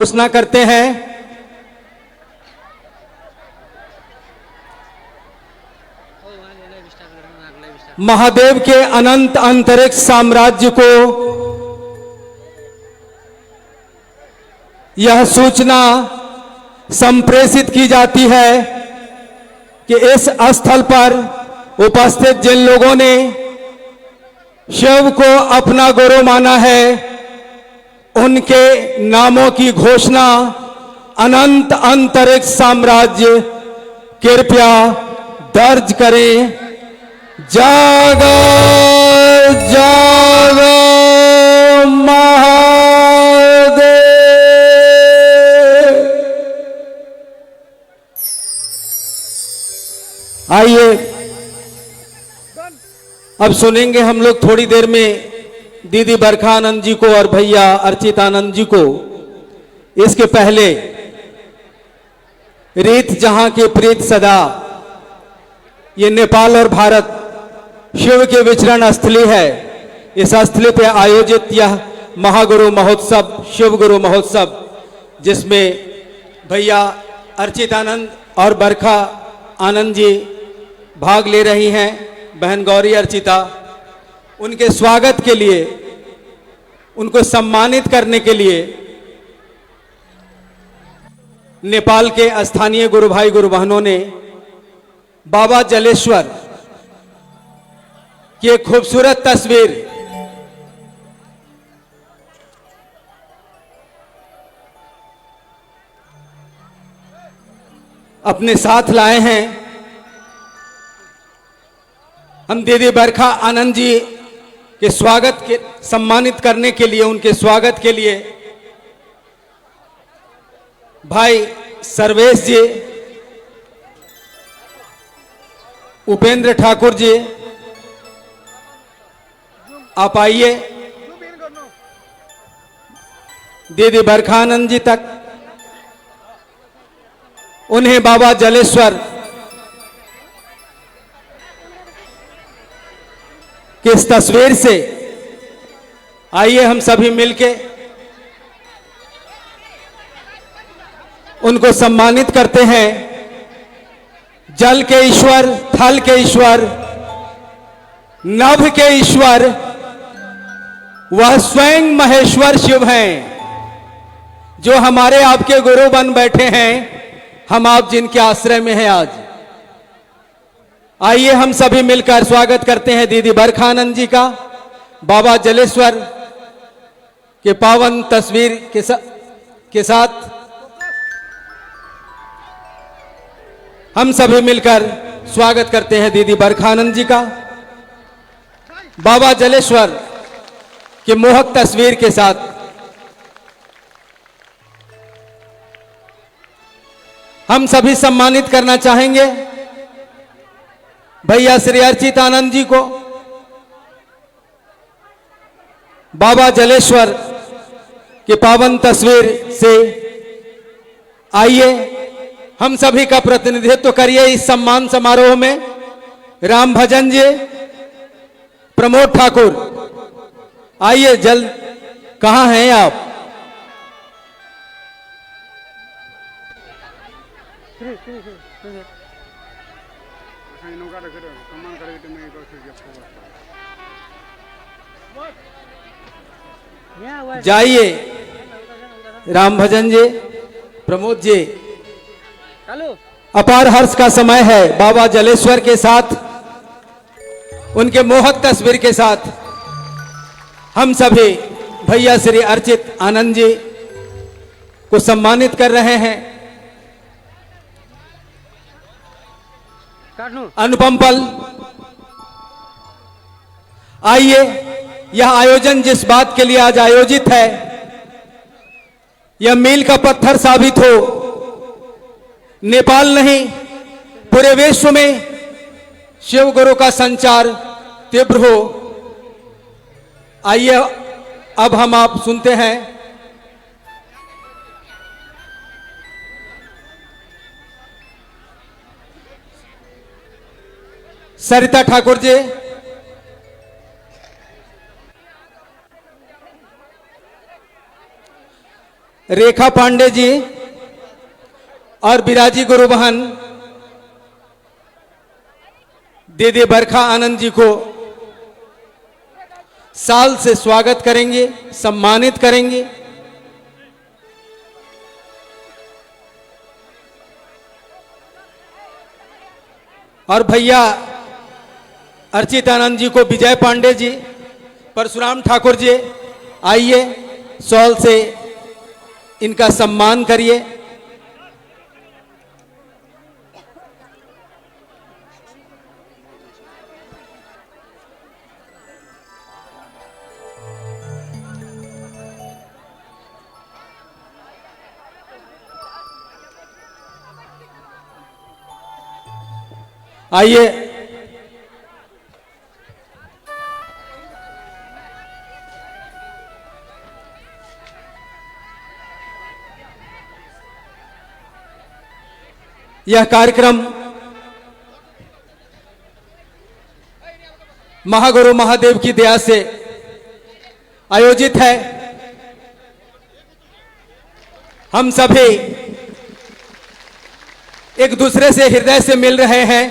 घोषणा करते हैं। महादेव के अनंत अंतरिक्ष साम्राज्य को यह सूचना संप्रेषित की जाती है कि इस स्थल पर उपस्थित जिन लोगों ने शिव को अपना गुरु माना है, उनके नामों की घोषणा अनंत अंतरिक्ष साम्राज्य कृपया दर्ज करें। जागो जागो महादेव। आइए अब सुनेंगे हम लोग थोड़ी देर में दीदी बरखा आनंद जी को और भैया अर्चित आनंद जी को। इसके पहले रीत जहां की प्रीत सदा, ये नेपाल और भारत शिव के विचरण स्थली है। इस स्थली पे आयोजित यह महागुरु महोत्सव, शिव गुरु महोत्सव, जिसमें भैया अर्चित आनंद और बरखा आनंद जी भाग ले रही हैं, बहन गौरी अर्चिता। उनके स्वागत के लिए, उनको सम्मानित करने के लिए नेपाल के स्थानीय गुरु भाई गुरु बहनों ने बाबा जलेश्वर की एक खूबसूरत तस्वीर अपने साथ लाए हैं। हम दीदी बरखा आनंद जी के स्वागत के सम्मानित करने के लिए, उनके स्वागत के लिए भाई सर्वेश जी, उपेंद्र ठाकुर जी, आप आइए। दीदी बरखा आनंद जी तक, उन्हें बाबा जलेश्वर की इस तस्वीर से आइए हम सभी मिलके उनको सम्मानित करते हैं। जल के ईश्वर, थल के ईश्वर, नभ के ईश्वर, वह स्वयं महेश्वर शिव हैं, जो हमारे आपके गुरु बन बैठे हैं, हम आप जिनके आश्रय में हैं आज। आइए हम सभी मिलकर स्वागत करते हैं दीदी बरखा आनंद जी का बाबा जलेश्वर के पावन तस्वीर के साथ। हम सभी मिलकर स्वागत करते हैं दीदी बरखा आनंद जी का बाबा जलेश्वर की मोहक तस्वीर के साथ। हम सभी सम्मानित करना चाहेंगे भैया श्री अर्चित आनंद जी को बाबा जलेश्वर की पावन तस्वीर से। आइए हम सभी का प्रतिनिधित्व करिए इस सम्मान समारोह में। राम भजन जी, प्रमोद ठाकुर, आइए जल्द। कहां हैं आप? जाइए। राम भजन जी, प्रमोद जी, अपार हर्ष का समय है। बाबा जलेश्वर के साथ, उनके मोहक तस्वीर के साथ हम सभी भैया श्री अर्चित आनंद जी को सम्मानित कर रहे हैं। अनुपम पल, आइए। यह आयोजन जिस बात के लिए आज आयोजित है, यह मील का पत्थर साबित हो। नेपाल नहीं, पूरे विश्व में शिव गुरु का संचार तीव्र हो। आइए अब हम आप सुनते हैं सरिता ठाकुर जी। रेखा पांडे जी और बिराजी गुरु बहन दीदी बरखा आनंद जी को साल से स्वागत करेंगे, सम्मानित करेंगे। और भैया अर्चित आनंद जी को विजय पांडे जी, परशुराम ठाकुर जी, आइए शॉल से इनका सम्मान करिए। आइए यह कार्यक्रम महागुरु महादेव की दया से आयोजित है। हम सभी एक दूसरे से हृदय से मिल रहे हैं।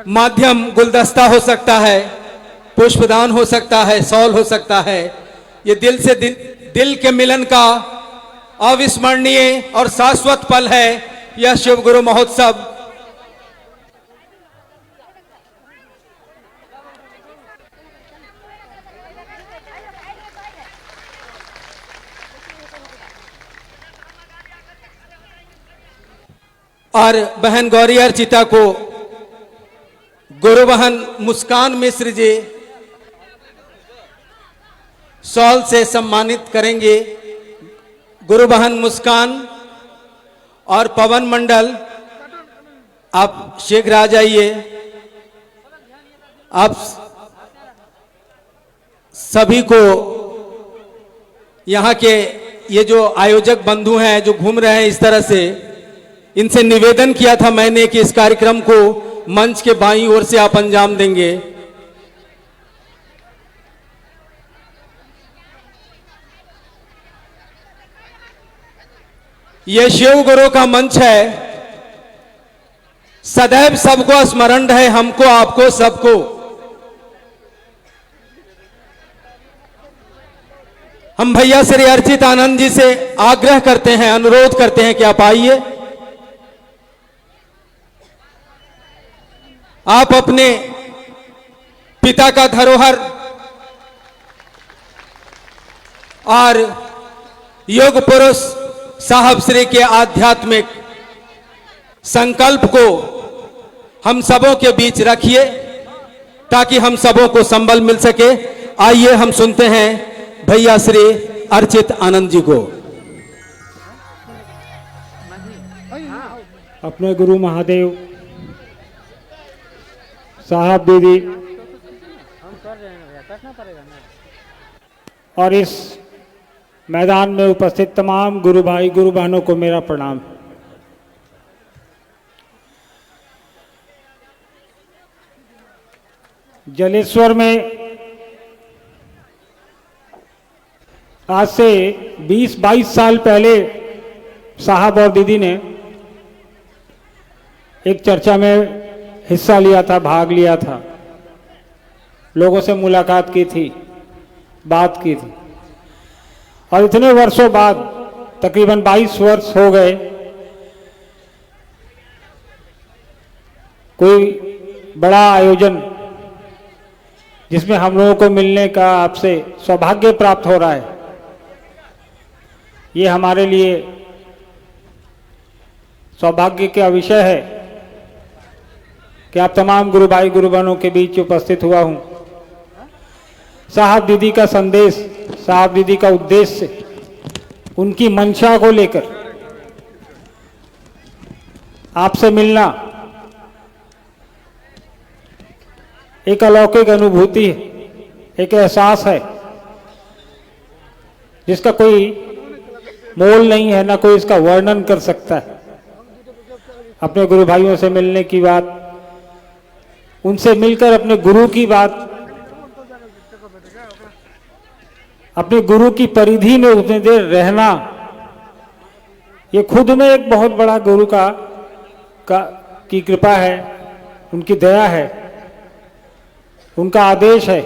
माध्यम गुलदस्ता हो सकता है, पुष्पदान हो सकता है, शॉल हो सकता है। ये दिल से दिल के मिलन का अविस्मरणीय और शाश्वत पल है यह शिव गुरु महोत्सव। और बहन गौरी अर्चिता को गुरु बहन मुस्कान मिश्र जी शॉल से सम्मानित करेंगे। गुरु बहन मुस्कान और पवन मंडल, आप शीघ्र आ जाइए। आप सभी को यहाँ के ये जो आयोजक बंधु हैं जो घूम रहे हैं इस तरह से, इनसे निवेदन किया था मैंने कि इस कार्यक्रम को मंच के बाईं ओर से आप अंजाम देंगे। यह शिव गुरु का मंच है, सदैव सबको स्मरण रहे, हमको आपको सबको। हम भैया श्री अर्चित आनंद जी से आग्रह करते हैं, अनुरोध करते हैं कि आप आइए। आप अपने पिता का धरोहर और योग पुरुष साहब श्री के आध्यात्मिक संकल्प को हम सबों के बीच रखिए ताकि हम सबों को संबल मिल सके। आइए हम सुनते हैं भैया श्री अर्चित आनंद जी को। अपने गुरु महादेव साहब दीदी और इस मैदान में उपस्थित तमाम गुरु भाई गुरु बहनों को मेरा प्रणाम। जलेश्वर में आज से 20-22 साल पहले साहब और दीदी ने एक चर्चा में हिस्सा लिया था, भाग लिया था, लोगों से मुलाकात की थी, बात की थी। और इतने वर्षों बाद, तकरीबन 22 वर्ष हो गए, कोई बड़ा आयोजन जिसमें हम लोगों को मिलने का आपसे सौभाग्य प्राप्त हो रहा है, ये हमारे लिए सौभाग्य का विषय है कि आप तमाम गुरु भाई गुरु बहनों के बीच उपस्थित हुआ हूं। साहब दीदी का संदेश, साहब दीदी का उद्देश्य, उनकी मंशा को लेकर आपसे मिलना एक अलौकिक अनुभूति है, एक एहसास है जिसका कोई मोल नहीं है, ना कोई इसका वर्णन कर सकता है। अपने गुरु भाइयों से मिलने की बात, उनसे मिलकर अपने गुरु की बात अपने गुरु की परिधि में उतनी देर रहना, ये खुद में एक बहुत बड़ा गुरु की कृपा है, उनकी दया है, उनका आदेश है।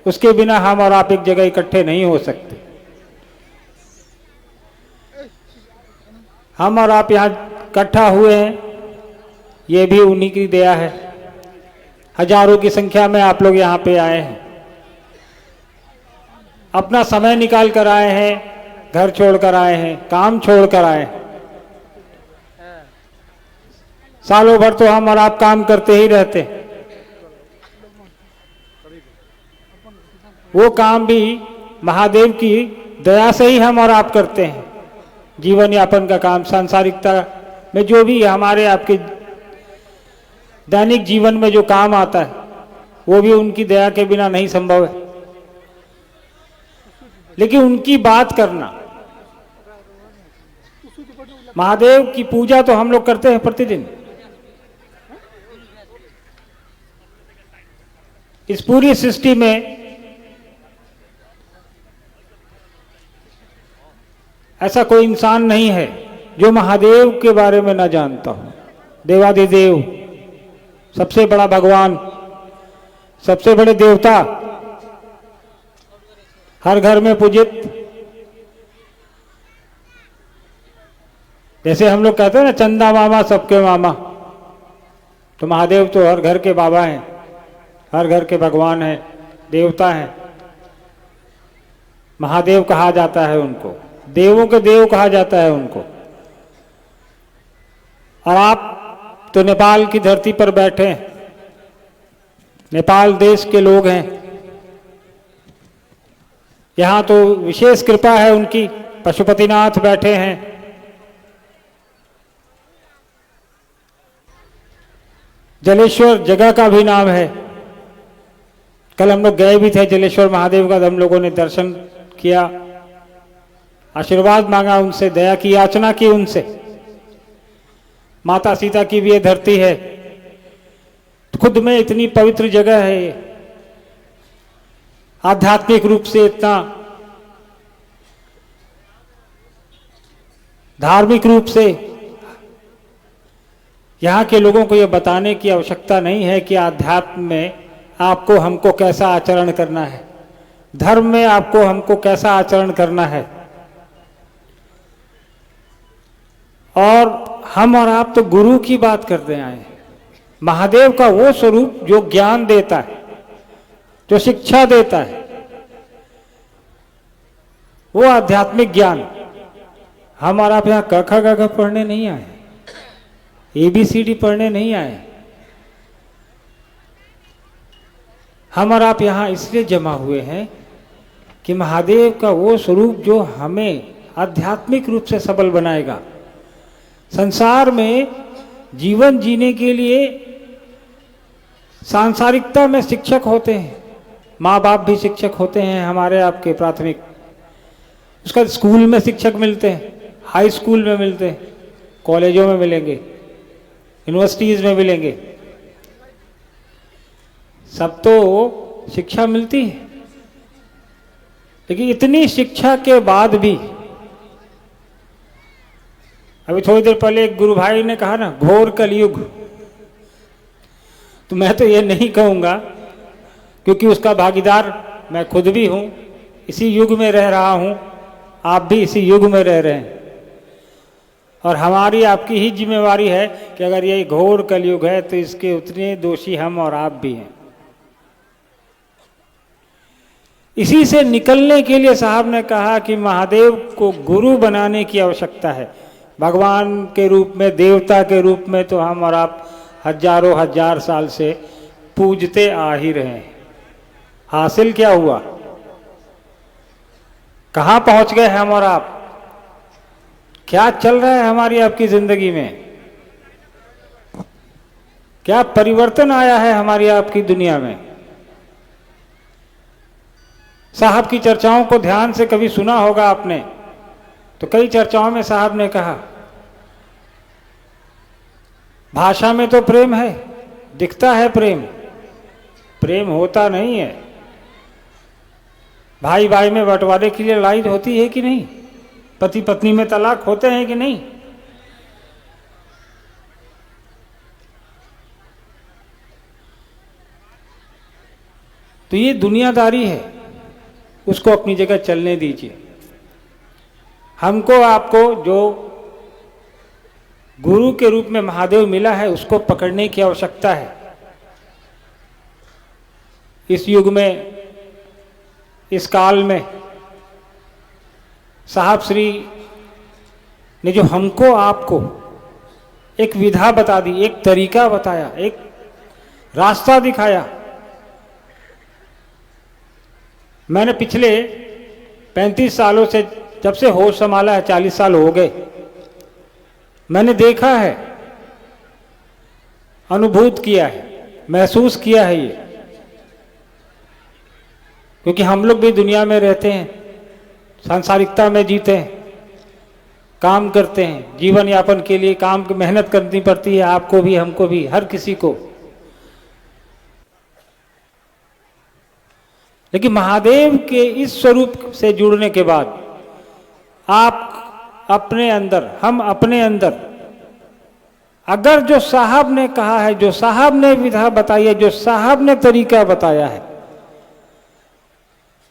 उसके बिना हम और आप एक जगह इकट्ठे नहीं हो सकते। हम और आप यहाँ इकट्ठा हुए हैं, ये भी उन्हीं की दया है। हजारों की संख्या में आप लोग यहाँ पे आए हैं, अपना समय निकाल कर आए हैं, घर छोड़कर आए हैं, काम छोड़कर आए हैं। सालों भर तो हम और आप काम करते ही रहते, वो काम भी महादेव की दया से ही हम और आप करते हैं। जीवन यापन का काम, सांसारिकता में जो भी हमारे आपके दैनिक जीवन में जो काम आता है, वो भी उनकी दया के बिना नहीं संभव है। लेकिन उनकी बात करना, महादेव की पूजा तो हम लोग करते हैं प्रतिदिन। इस पूरी सृष्टि में ऐसा कोई इंसान नहीं है जो महादेव के बारे में ना जानता हो। देवाधिदेव, सबसे बड़ा भगवान, सबसे बड़े देवता, हर घर में पूजित। जैसे हम लोग कहते हैं ना, चंदा मामा सबके मामा, तो महादेव तो हर घर के बाबा हैं, हर घर के भगवान हैं, देवता हैं। महादेव कहा जाता है उनको, देवों के देव कहा जाता है उनको। और आप तो नेपाल की धरती पर बैठे हैं, नेपाल देश के लोग हैं। यहां तो विशेष कृपा है उनकी, पशुपतिनाथ बैठे हैं। जलेश्वर जगह का भी नाम है। कल हम लोग गए भी थे जलेश्वर महादेव का, हम लोगों ने दर्शन किया, आशीर्वाद मांगा उनसे, दया की याचना की उनसे। माता सीता की भी ये धरती है, खुद में इतनी पवित्र जगह है ये, आध्यात्मिक रूप से इतना, धार्मिक रूप से। यहाँ के लोगों को ये बताने की आवश्यकता नहीं है कि आध्यात्म में आपको हमको कैसा आचरण करना है, धर्म में आपको हमको कैसा आचरण करना है। और हम और आप तो गुरु की बात करते आए हैं। महादेव का वो स्वरूप जो ज्ञान देता है, जो शिक्षा देता है, वो आध्यात्मिक ज्ञान। हम और आप यहाँ क ख ग घ पढ़ने नहीं आए, ABCD पढ़ने नहीं आए। हम और आप यहाँ इसलिए जमा हुए हैं कि महादेव का वो स्वरूप जो हमें आध्यात्मिक रूप से सबल बनाएगा। संसार में जीवन जीने के लिए सांसारिकता में शिक्षक होते हैं, माँ बाप भी शिक्षक होते हैं हमारे आपके प्राथमिक, उसका स्कूल में शिक्षक मिलते हैं, हाई स्कूल में मिलते हैं, कॉलेजों में मिलेंगे, यूनिवर्सिटीज में मिलेंगे, सब तो शिक्षा मिलती है। लेकिन इतनी शिक्षा के बाद भी, अभी थोड़ी देर पहले एक गुरु भाई ने कहा ना, घोर कलयुग, तो मैं तो ये नहीं कहूँगा, क्योंकि उसका भागीदार मैं खुद भी हूँ, इसी युग में रह रहा हूँ, आप भी इसी युग में रह रहे हैं। और हमारी आपकी ही जिम्मेवारी है कि अगर ये घोर कलयुग है तो इसके उतने दोषी हम और आप भी हैं। इसी से निकलने के लिए साहब ने कहा कि महादेव को गुरु बनाने की आवश्यकता है। भगवान के रूप में, देवता के रूप में तो हम और आप हजारों हजार साल से पूजते आ ही रहे हैं। हासिल क्या हुआ, कहाँ पहुंच गए हम और आप, क्या चल रहा है हमारी आपकी जिंदगी में, क्या परिवर्तन आया है हमारी आपकी दुनिया में। साहब की चर्चाओं को ध्यान से कभी सुना होगा आपने, तो कई चर्चाओं में साहब ने कहा, भाषा में तो प्रेम है, दिखता है प्रेम, प्रेम होता नहीं है। भाई भाई में बंटवारे के लिए लड़ाई होती है कि नहीं? पति पत्नी में तलाक होते हैं कि नहीं? तो ये दुनियादारी है, उसको अपनी जगह चलने दीजिए। हमको आपको जो गुरु के रूप में महादेव मिला है उसको पकड़ने की आवश्यकता है। इस युग में, इस काल में साहब श्री ने जो हमको आपको एक विधा बता दी, एक तरीका बताया, एक रास्ता दिखाया। मैंने पिछले 35 सालों से, जब से होश संभाला है, 40 साल हो गए, मैंने देखा है, अनुभूत किया है, महसूस किया है ये। क्योंकि हम लोग भी दुनिया में रहते हैं, सांसारिकता में जीते हैं, काम करते हैं, जीवन यापन के लिए काम की मेहनत करनी पड़ती है, आपको भी, हमको भी, हर किसी को। लेकिन महादेव के इस स्वरूप से जुड़ने के बाद आप अपने अंदर, हम अपने अंदर, अगर जो साहब ने कहा है, जो साहब ने विधा बताई है, जो साहब ने तरीका बताया है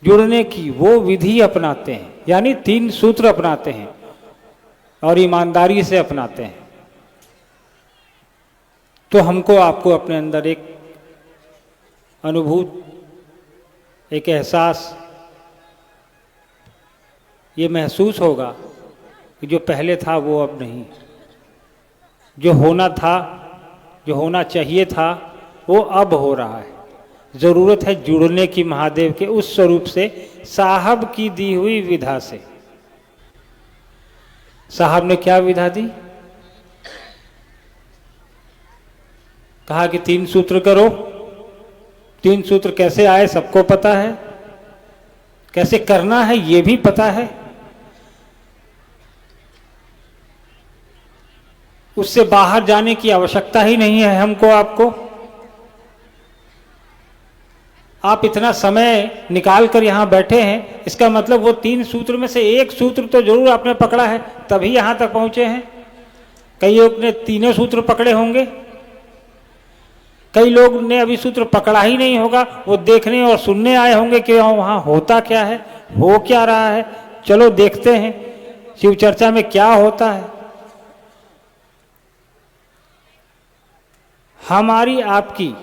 जुड़ने की, वो विधि अपनाते हैं, यानी 3 सूत्र अपनाते हैं और ईमानदारी से अपनाते हैं, तो हमको आपको अपने अंदर एक अनुभूत, एक एहसास ये महसूस होगा कि जो पहले था वो अब नहीं, जो होना था, जो होना चाहिए था, वो अब हो रहा है। जरूरत है जुड़ने की महादेव के उस स्वरूप से, साहब की दी हुई विधा से। साहब ने क्या विधा दी? कहा कि 3 सूत्र करो। 3 सूत्र कैसे आए सबको पता है, कैसे करना है ये भी पता है। उससे बाहर जाने की आवश्यकता ही नहीं है हमको, आपको। आप इतना समय निकाल कर यहां बैठे हैं, इसका मतलब वो 3 सूत्र में से एक सूत्र तो जरूर आपने पकड़ा है, तभी यहां तक पहुंचे हैं। कई लोग ने तीनों सूत्र पकड़े होंगे, कई लोग ने अभी सूत्र पकड़ा ही नहीं होगा, वो देखने और सुनने आए होंगे कि वहां होता क्या है, हो क्या रहा है, चलो देखते हैं शिव चर्चा में क्या होता है। हमारी आपकी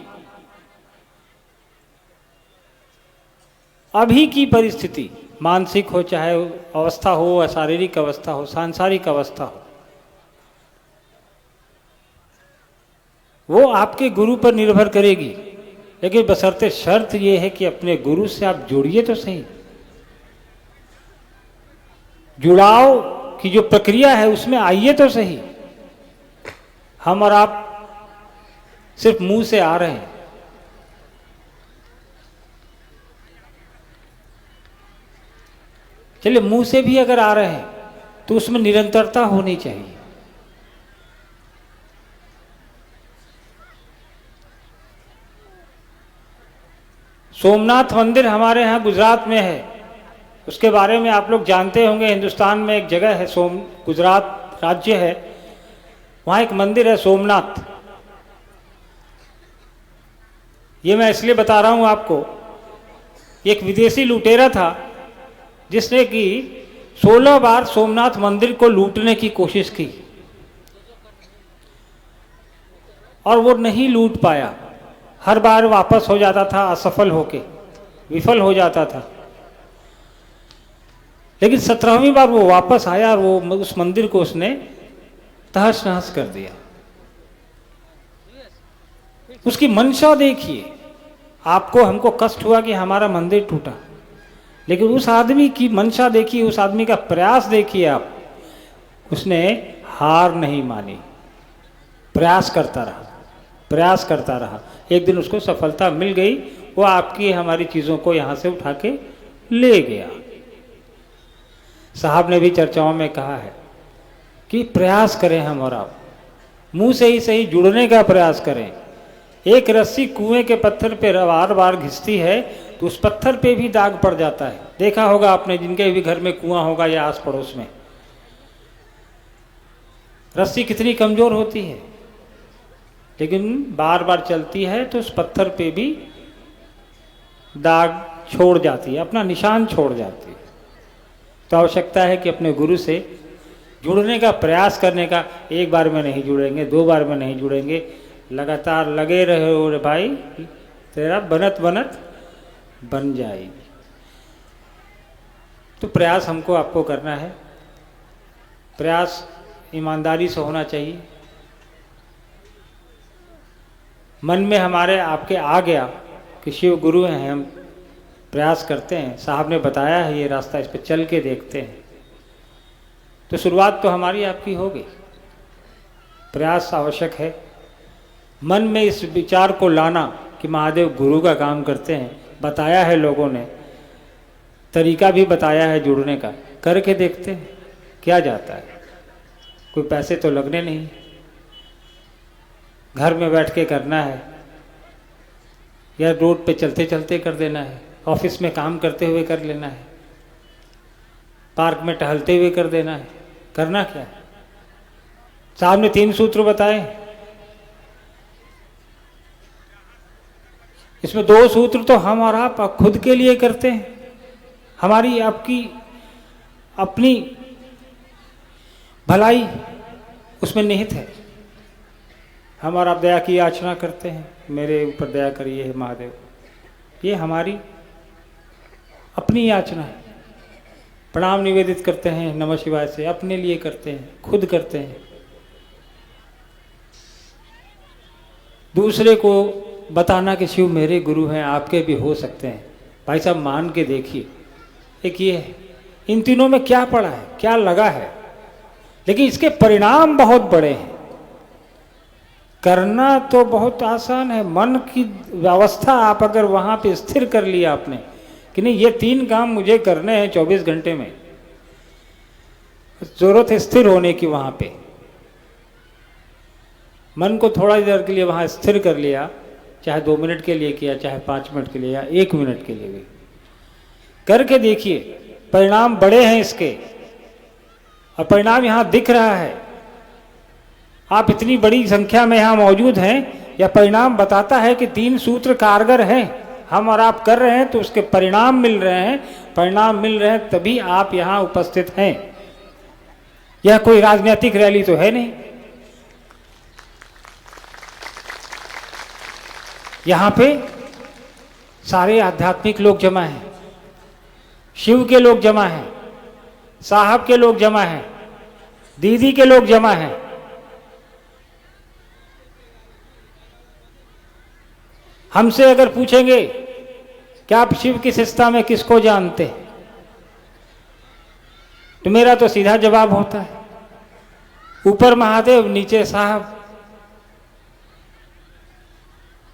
अभी की परिस्थिति, मानसिक हो, चाहे अवस्था हो, शारीरिक अवस्था हो, सांसारिक अवस्था हो, वो आपके गुरु पर निर्भर करेगी। लेकिन बशर्ते शर्त ये है कि अपने गुरु से आप जुड़िए तो सही। जुड़ाव की जो प्रक्रिया है उसमें आइए तो सही। हम और आप सिर्फ मुंह से आ रहे हैं। चलिए, मुंह से भी अगर आ रहे हैं तो उसमें निरंतरता होनी चाहिए। सोमनाथ मंदिर हमारे यहाँ गुजरात में है, उसके बारे में आप लोग जानते होंगे। हिंदुस्तान में एक जगह है, गुजरात राज्य है, वहाँ एक मंदिर है सोमनाथ। ये मैं इसलिए बता रहा हूँ आपको, एक विदेशी लुटेरा था जिसने कि 16 बार सोमनाथ मंदिर को लूटने की कोशिश की और वो नहीं लूट पाया। हर बार वापस हो जाता था, असफल होके विफल हो जाता था। लेकिन 17वीं बार वो वापस आया और वो उस मंदिर को उसने तहस नहस कर दिया। उसकी मंशा देखिए। आपको, हमको कष्ट हुआ कि हमारा मंदिर टूटा, लेकिन उस आदमी की मंशा देखिए, उस आदमी का प्रयास देखिए आप। उसने हार नहीं मानी, प्रयास करता रहा, प्रयास करता रहा। एक दिन उसको सफलता मिल गई, वो आपकी हमारी चीज़ों को यहाँ से उठा के ले गया। साहब ने भी चर्चाओं में कहा है कि प्रयास करें हम और आप, मुंह से ही सही जुड़ने का प्रयास करें। एक रस्सी कुएं के पत्थर पे बार बार घिसती है, तो उस पत्थर पे भी दाग पड़ जाता है। देखा होगा आपने, जिनके भी घर में कुआं होगा या आस पड़ोस में, रस्सी कितनी कमजोर होती है, लेकिन बार बार चलती है तो उस पत्थर पे भी दाग छोड़ जाती है, अपना निशान छोड़ जाती है। तो आवश्यकता है कि अपने गुरु से जुड़ने का प्रयास करने का। एक बार में नहीं जुड़ेंगे, 2 बार में नहीं जुड़ेंगे, लगातार लगे रहो रे भाई, तेरा बनत बनत बन जाएगी। तो प्रयास हमको आपको करना है, प्रयास ईमानदारी से होना चाहिए। मन में हमारे आपके आ गया कि शिव गुरु हैं, हम प्रयास करते हैं, साहब ने बताया है ये रास्ता, इस पर चल के देखते हैं, तो शुरुआत तो हमारी आपकी होगी। प्रयास आवश्यक है। मन में इस विचार को लाना कि महादेव गुरु का काम करते हैं, बताया है लोगों ने, तरीका भी बताया है जुड़ने का, करके देखते हैं क्या जाता है। कोई पैसे तो लगने नहीं, घर में बैठ के करना है या रोड पे चलते चलते कर देना है, ऑफिस में काम करते हुए कर लेना है, पार्क में टहलते हुए कर देना है। करना क्या है? साहब ने 3 सूत्र बताए, इसमें 2 सूत्र तो हम और आप खुद के लिए करते हैं, हमारी आपकी अपनी भलाई उसमें निहित है। हम और आप दया की याचना करते हैं, मेरे ऊपर दया करिए हे महादेव, ये हमारी अपनी याचना है। प्रणाम निवेदित करते हैं नमः शिवाय से, अपने लिए करते हैं, खुद करते हैं। दूसरे को बताना कि शिव मेरे गुरु हैं, आपके भी हो सकते हैं, भाई साहब मान के देखिए। एक ये है, इन तीनों में क्या पड़ा है, क्या लगा है, लेकिन इसके परिणाम बहुत बड़े हैं। करना तो बहुत आसान है, मन की व्यवस्था आप अगर वहां पे स्थिर कर लिया आपने कि नहीं ये 3 काम मुझे करने हैं 24 घंटे में, जरूरत है स्थिर होने की। वहां पे मन को थोड़ा देर के लिए वहां स्थिर कर लिया, चाहे 2 मिनट के लिए किया, चाहे 5 मिनट के लिए या 1 मिनट के लिए भी करके देखिए, परिणाम बड़े हैं इसके, और परिणाम यहां दिख रहा है। आप इतनी बड़ी संख्या में यहां मौजूद हैं, यह परिणाम बताता है कि 3 सूत्र कारगर हैं, हम और आप कर रहे हैं तो उसके परिणाम मिल रहे हैं। परिणाम मिल रहे हैं तभी आप यहां उपस्थित हैं। यह कोई राजनीतिक रैली तो है नहीं, यहां पे सारे आध्यात्मिक लोग जमा हैं, शिव के लोग जमा हैं, साहब के लोग जमा हैं, दीदी के लोग जमा हैं। हमसे अगर पूछेंगे कि आप शिव की शिष्टता में किसको जानते हैं, तो मेरा तो सीधा जवाब होता है ऊपर महादेव नीचे साहब।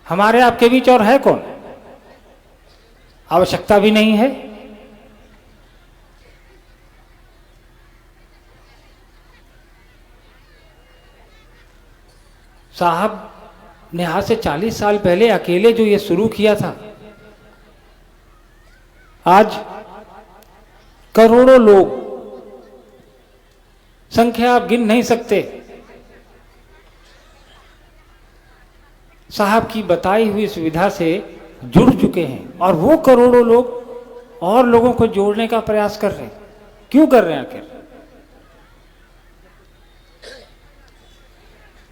हमारे आपके बीच और है कौन? आवश्यकता भी नहीं है। साहब ने आज से 40 साल पहले अकेले जो ये शुरू किया था, आज करोड़ों लोग, संख्या आप गिन नहीं सकते, साहब की बताई हुई सुविधा से जुड़ चुके हैं। और वो करोड़ों लोग और लोगों को जोड़ने का प्रयास कर रहे हैं। क्यों कर रहे हैं आखिर?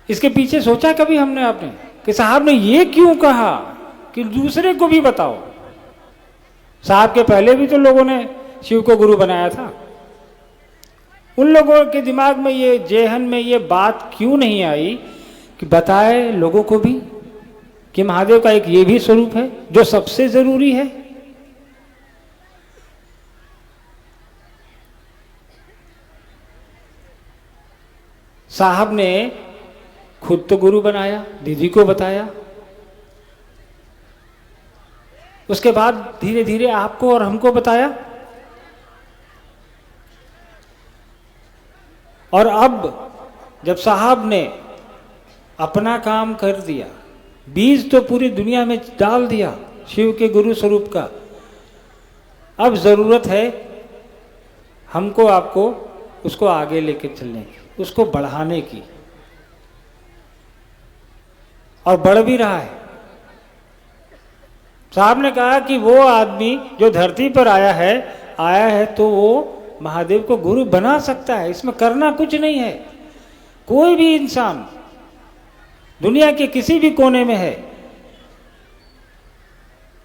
इसके पीछे सोचा कभी हमने आपने कि साहब ने ये क्यों कहा कि दूसरे को भी बताओ? साहब के पहले भी तो लोगों ने शिव को गुरु बनाया था। उन लोगों के दिमाग में ये, जेहन में ये बात क्यों नहीं आई कि बताए लोगों को भी कि महादेव का एक ये भी स्वरूप है जो सबसे जरूरी है। साहब ने खुद तो गुरु बनाया, दीदी को बताया, उसके बाद धीरे धीरे आपको और हमको बताया, और अब जब साहब ने अपना काम कर दिया, बीज तो पूरी दुनिया में डाल दिया शिव के गुरु स्वरूप का, अब ज़रूरत है हमको आपको उसको आगे लेके चलने की, उसको बढ़ाने की, और बढ़ भी रहा है। साहब ने कहा कि वो आदमी जो धरती पर आया है तो वो महादेव को गुरु बना सकता है, इसमें करना कुछ नहीं है। कोई भी इंसान दुनिया के किसी भी कोने में है,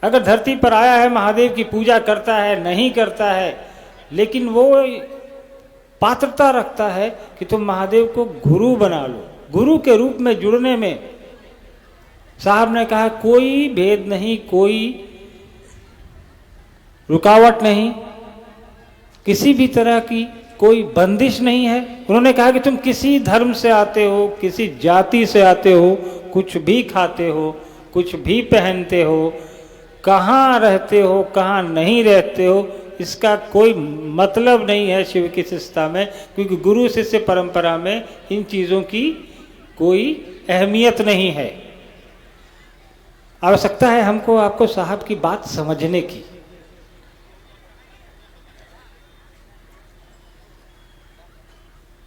अगर धरती पर आया है, महादेव की पूजा करता है, नहीं करता है, लेकिन वो पात्रता रखता है कि तुम महादेव को गुरु बना लो, गुरु के रूप में जुड़ने में साहब ने कहा कोई भेद नहीं, कोई रुकावट नहीं, किसी भी तरह की कोई बंदिश नहीं है। उन्होंने कहा कि तुम किसी धर्म से आते हो, किसी जाति से आते हो, कुछ भी खाते हो, कुछ भी पहनते हो, कहाँ रहते हो, कहाँ नहीं रहते हो, इसका कोई मतलब नहीं है शिव की शिष्टता में, क्योंकि गुरु शिष्य परंपरा में इन चीज़ों की कोई अहमियत नहीं है। आवश्यकता है हमको आपको साहब की बात समझने की।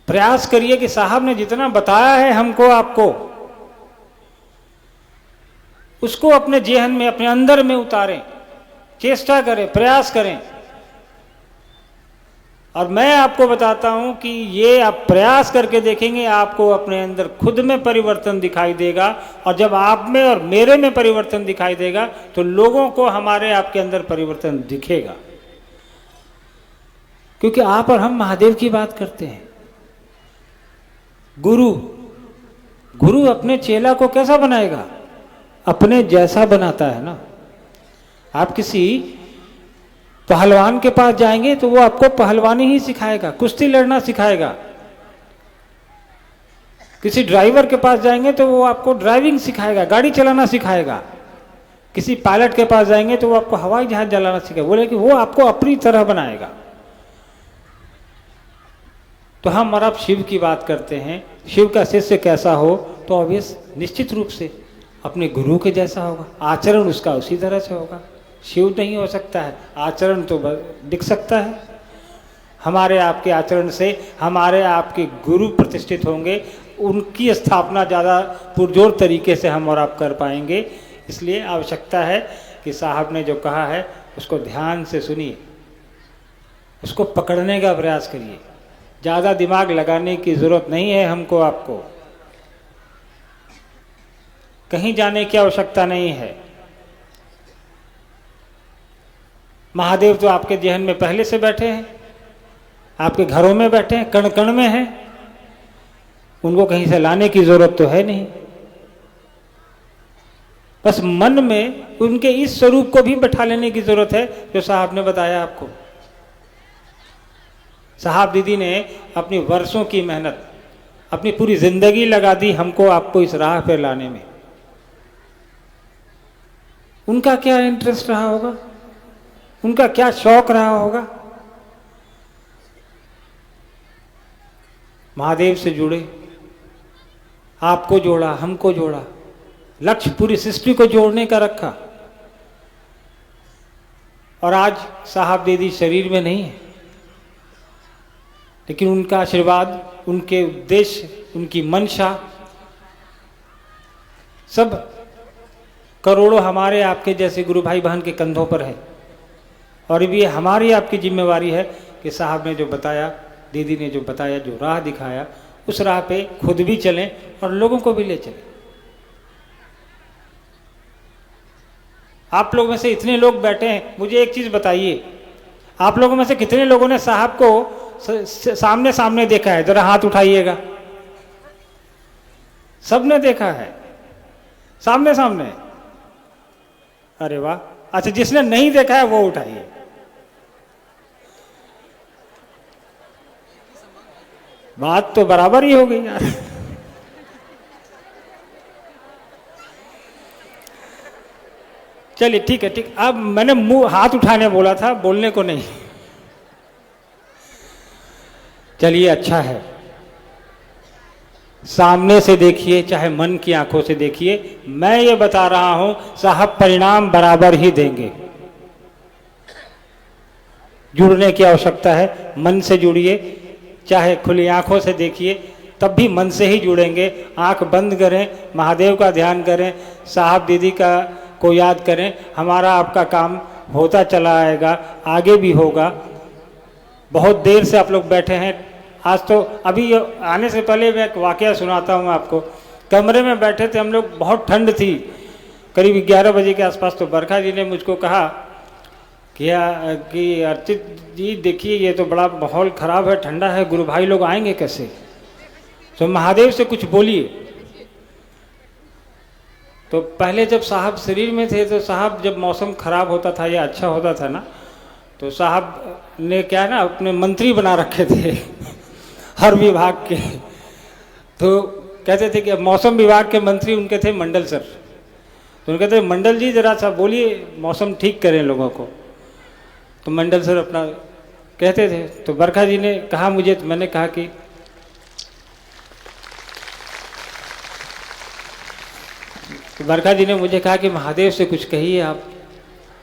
प्रयास करिए कि साहब ने जितना बताया है हमको आपको, उसको अपने जेहन में, अपने अंदर में उतारें, चेष्टा करें, प्रयास करें। और मैं आपको बताता हूं कि ये आप प्रयास करके देखेंगे, आपको अपने अंदर खुद में परिवर्तन दिखाई देगा, और जब आप में और मेरे में परिवर्तन दिखाई देगा तो लोगों को हमारे आपके अंदर परिवर्तन दिखेगा। क्योंकि आप और हम महादेव की बात करते हैं। गुरु अपने चेला को कैसा बनाएगा? अपने जैसा बनाता है ना। आप किसी पहलवान के पास जाएंगे तो वो आपको पहलवानी ही सिखाएगा, कुश्ती लड़ना सिखाएगा। किसी ड्राइवर के पास जाएंगे तो वो आपको ड्राइविंग सिखाएगा, गाड़ी चलाना सिखाएगा। किसी पायलट के पास जाएंगे तो वो आपको हवाई जहाज चलाना सिखाएगा। बोले कि वो आपको अपनी तरह बनाएगा। तो हम और आप शिव की बात करते हैं, शिव का शिष्य कैसा हो, तो ऑब्वियस निश्चित रूप से अपने गुरु के जैसा होगा, आचरण उसका उसी तरह से होगा। शिव नहीं हो सकता है, आचरण तो दिख सकता है। हमारे आपके आचरण से हमारे आपके गुरु प्रतिष्ठित होंगे, उनकी स्थापना ज़्यादा पुरजोर तरीके से हम और आप कर पाएंगे। इसलिए आवश्यकता है कि साहब ने जो कहा है उसको ध्यान से सुनिए, उसको पकड़ने का प्रयास करिए। ज़्यादा दिमाग लगाने की ज़रूरत नहीं है हमको आपको, कहीं जाने की आवश्यकता नहीं है। महादेव तो आपके जेहन में पहले से बैठे हैं, आपके घरों में बैठे हैं, कण कण में हैं, उनको कहीं से लाने की ज़रूरत तो है नहीं। बस मन में उनके इस स्वरूप को भी बैठा लेने की ज़रूरत है जो साहब ने बताया आपको। साहब दीदी ने अपनी वर्षों की मेहनत, अपनी पूरी जिंदगी लगा दी हमको आपको इस राह पर लाने में। उनका क्या इंटरेस्ट रहा होगा, उनका क्या शौक रहा होगा। महादेव से जुड़े, आपको जोड़ा, हमको जोड़ा, लक्ष्य पूरी सृष्टि को जोड़ने का रखा। और आज साहब दीदी शरीर में नहीं है, लेकिन उनका आशीर्वाद, उनके उद्देश्य, उनकी मंशा सब करोड़ों हमारे आपके जैसे गुरु भाई बहन के कंधों पर है। और ये हमारी आपकी जिम्मेवारी है कि साहब ने जो बताया, दीदी ने जो बताया, जो राह दिखाया, उस राह पे खुद भी चलें और लोगों को भी ले चलें। आप लोगों में से इतने लोग बैठे हैं, मुझे एक चीज़ बताइए, आप लोगों में से कितने लोगों ने साहब को सामने सामने देखा है? जरा हाथ उठाइएगा। सबने देखा है सामने सामने? अरे वाह। अच्छा, जिसने नहीं देखा है वो उठाइए। बात तो बराबर ही हो गई यार। चलिए ठीक है, ठीक। अब मैंने मुंह हाथ उठाने बोला था, बोलने को नहीं। चलिए अच्छा है, सामने से देखिए चाहे मन की आंखों से देखिए। मैं ये बता रहा हूं साहब परिणाम बराबर ही देंगे। जुड़ने की आवश्यकता है। मन से जुड़िए, चाहे खुली आंखों से देखिए, तब भी मन से ही जुड़ेंगे। आंख बंद करें, महादेव का ध्यान करें, साहब दीदी का को याद करें, हमारा आपका काम होता चला आएगा, आगे भी होगा। बहुत देर से आप लोग बैठे हैं। आज तो अभी आने से पहले मैं एक वाकया सुनाता हूँ आपको। कमरे में बैठे थे हम लोग, बहुत ठंड थी, करीब 11 बजे के आसपास। तो बरखा जी ने मुझको कहा कि अर्चित जी देखिए, ये तो बड़ा माहौल ख़राब है, ठंडा है, गुरु भाई लोग आएंगे कैसे, तो महादेव से कुछ बोलिए। तो पहले जब साहब शरीर में थे, तो साहब जब मौसम ख़राब होता था या अच्छा होता था ना, तो साहब ने क्या ना अपने मंत्री बना रखे थे हर विभाग के। तो कहते थे कि मौसम विभाग के मंत्री उनके थे मंडल सर। तो उनके कहते मंडल जी ज़रा सा बोलिए, मौसम ठीक करें लोगों को। तो मंडल सर अपना कहते थे। तो बरखा जी ने कहा मुझे, तो मैंने कहा कि तो बरखा जी ने मुझे कहा कि महादेव से कुछ कहिए आप।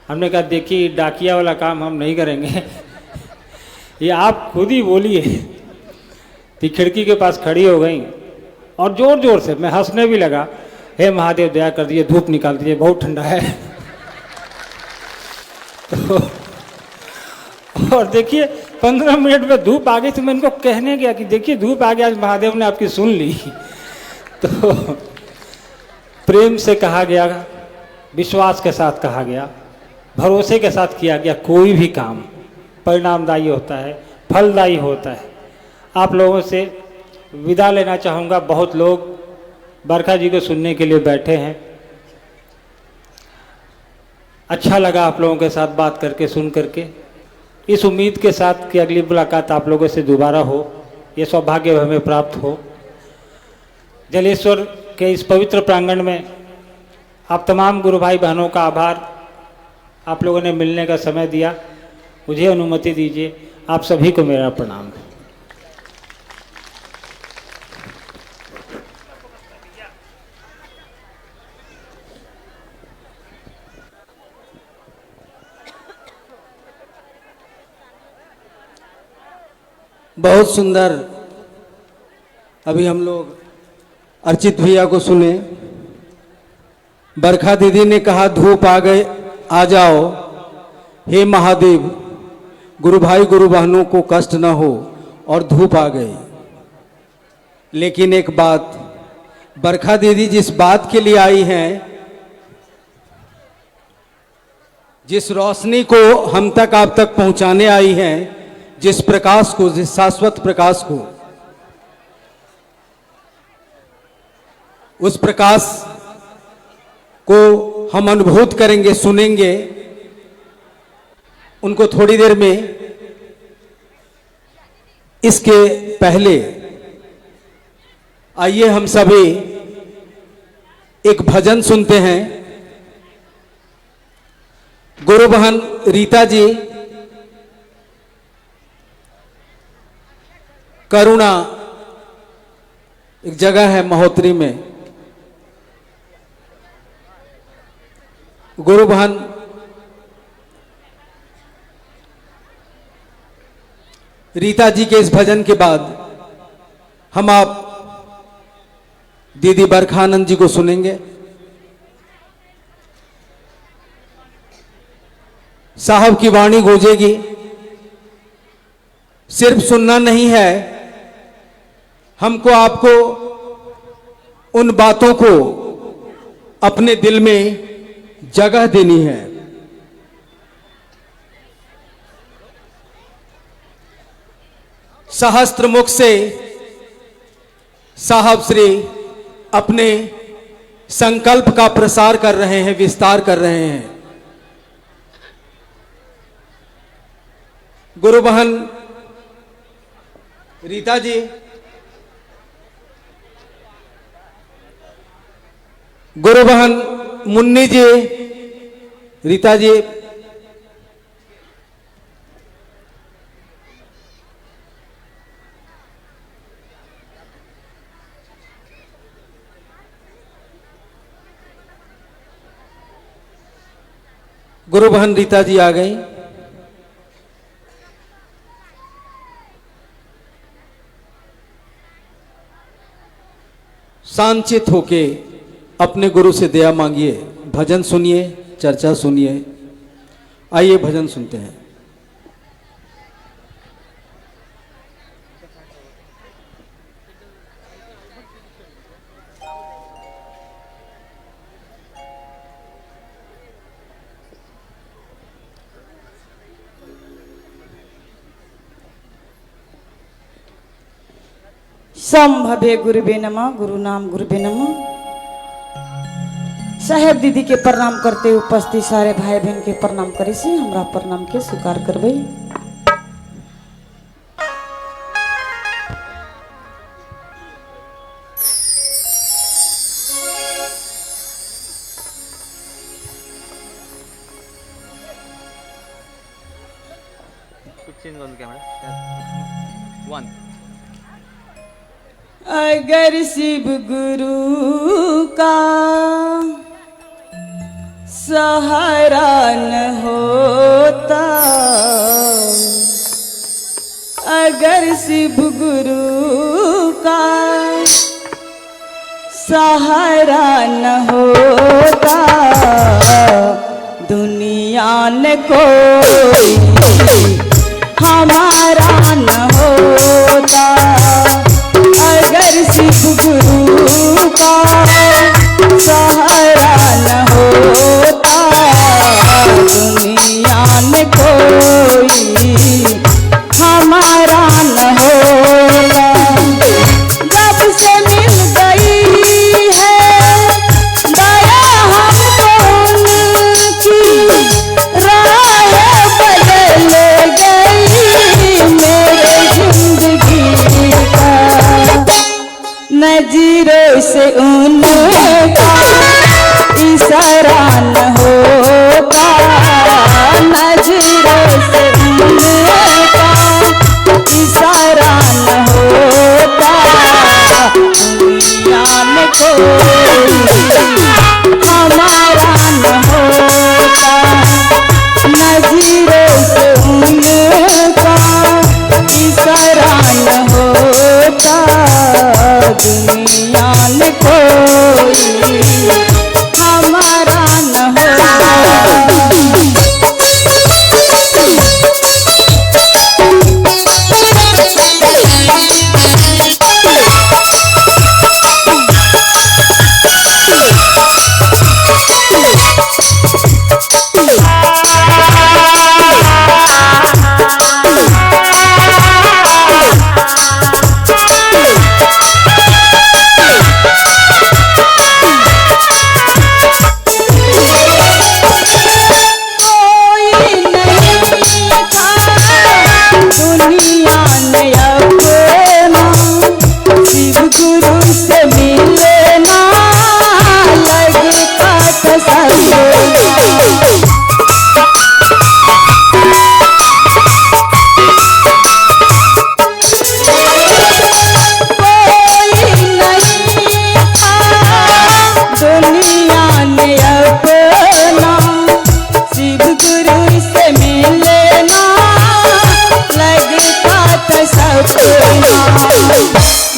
हमने कहा देखिए, डाकिया वाला काम हम नहीं करेंगे ये आप खुद ही बोलिए। तो खिड़की के पास खड़ी हो गई और जोर जोर से, मैं हंसने भी लगा, हे महादेव दया कर दीजिए, धूप निकाल दीजिए, बहुत ठंडा है तो और देखिए 15 मिनट में धूप आ गई। तो मैं इनको कहने गया कि देखिए धूप आ गया, आज महादेव ने आपकी सुन ली तो प्रेम से कहा गया, विश्वास के साथ कहा गया, भरोसे के साथ किया गया, कोई भी काम परिणामदायी होता है, फलदायी होता है। आप लोगों से विदा लेना चाहूँगा। बहुत लोग बरखा जी को सुनने के लिए बैठे हैं। अच्छा लगा आप लोगों के साथ बात करके, सुन करके। इस उम्मीद के साथ कि अगली मुलाकात आप लोगों से दोबारा हो, ये सौभाग्य हमें प्राप्त हो। जलेश्वर के इस पवित्र प्रांगण में आप तमाम गुरु भाई बहनों का आभार। आप लोगों ने मिलने का समय दिया, मुझे अनुमति दीजिए। आप सभी को मेरा प्रणाम। बहुत सुंदर। अभी हम लोग अर्चित भैया को सुने। बरखा दीदी ने कहा धूप आ गए, आ जाओ, हे महादेव, गुरु भाई गुरु बहनों को कष्ट न हो, और धूप आ गई। लेकिन एक बात, बरखा दीदी जिस बात के लिए आई हैं, जिस रोशनी को हम तक आप तक पहुंचाने आई हैं, जिस प्रकाश को, जिस शाश्वत प्रकाश को, उस प्रकाश को हम अनुभूत करेंगे, सुनेंगे उनको थोड़ी देर में। इसके पहले आइए हम सभी एक भजन सुनते हैं। गुरु बहन रीता जी करुणा, एक जगह है महोत्तरी में, गुरु बहन रीता जी के इस भजन के बाद हम आप दीदी बरखानंद जी को सुनेंगे। साहब की वाणी गूंजेगी। सिर्फ सुनना नहीं है, हमको आपको उन बातों को अपने दिल में जगह देनी है। सहस्त्र मुख से साहब श्री अपने संकल्प का प्रसार कर रहे हैं, विस्तार कर रहे हैं। गुरु बहन रीता जी, गुरु बहन मुन्नी जी, रीता जी, गुरु बहन रीता जी आ गई। शांतचित होके अपने गुरु से दया मांगिए, भजन सुनिए, चर्चा सुनिए। आइए भजन सुनते हैं। संभवे गुरुवे नमः, गुरु नाम गुरुवे नमः। साहेब दीदी के प्रणाम करते उपस्थित सारे भाई बहन के प्रणाम करे से हमरा प्रणाम के स्वीकार करबे। अगर शिव गुरु का सहारा न होता, अगर शिव गुरु का सहारा न होता, दुनिया न कोई हमारा न होता। अगर शिव गुरु का सहारा न होता, दुनिया में कोई हमारा न होता। जब से मिल गई है दया हमको उनकी, राह बदल गई मेरे जिंदगी का। नजरों से उनका इशारा न होता, नजरों से उनका इशारा न होता, दुनिया में कोई हमारा न होता। नजरों से उनका इशारा न होता, दुनिया में कोई हमारा न होता।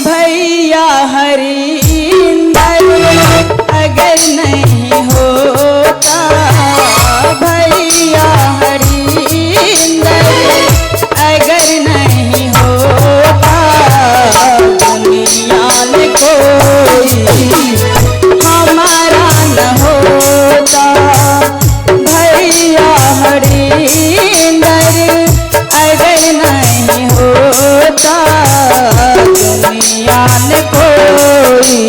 भैया हरिंदर अगर नहीं होता, भैया हरिंदर अगर नहीं होता, दुनिया में कोई हमारा न होता। भैया हरिंदर अगर नहीं होता, दुनिया में कोई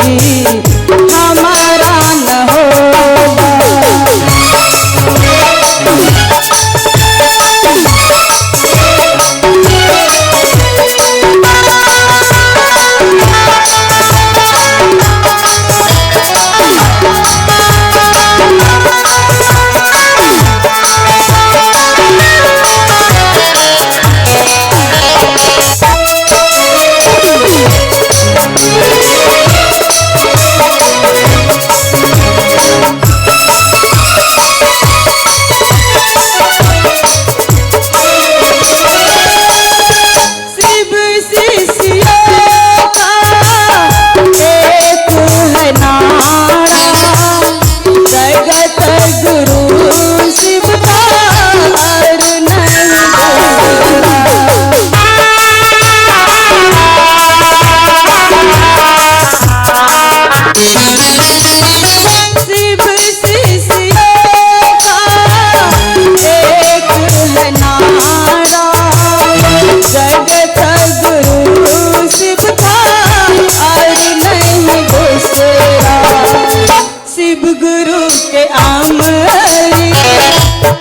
शिव गुरु के अमृत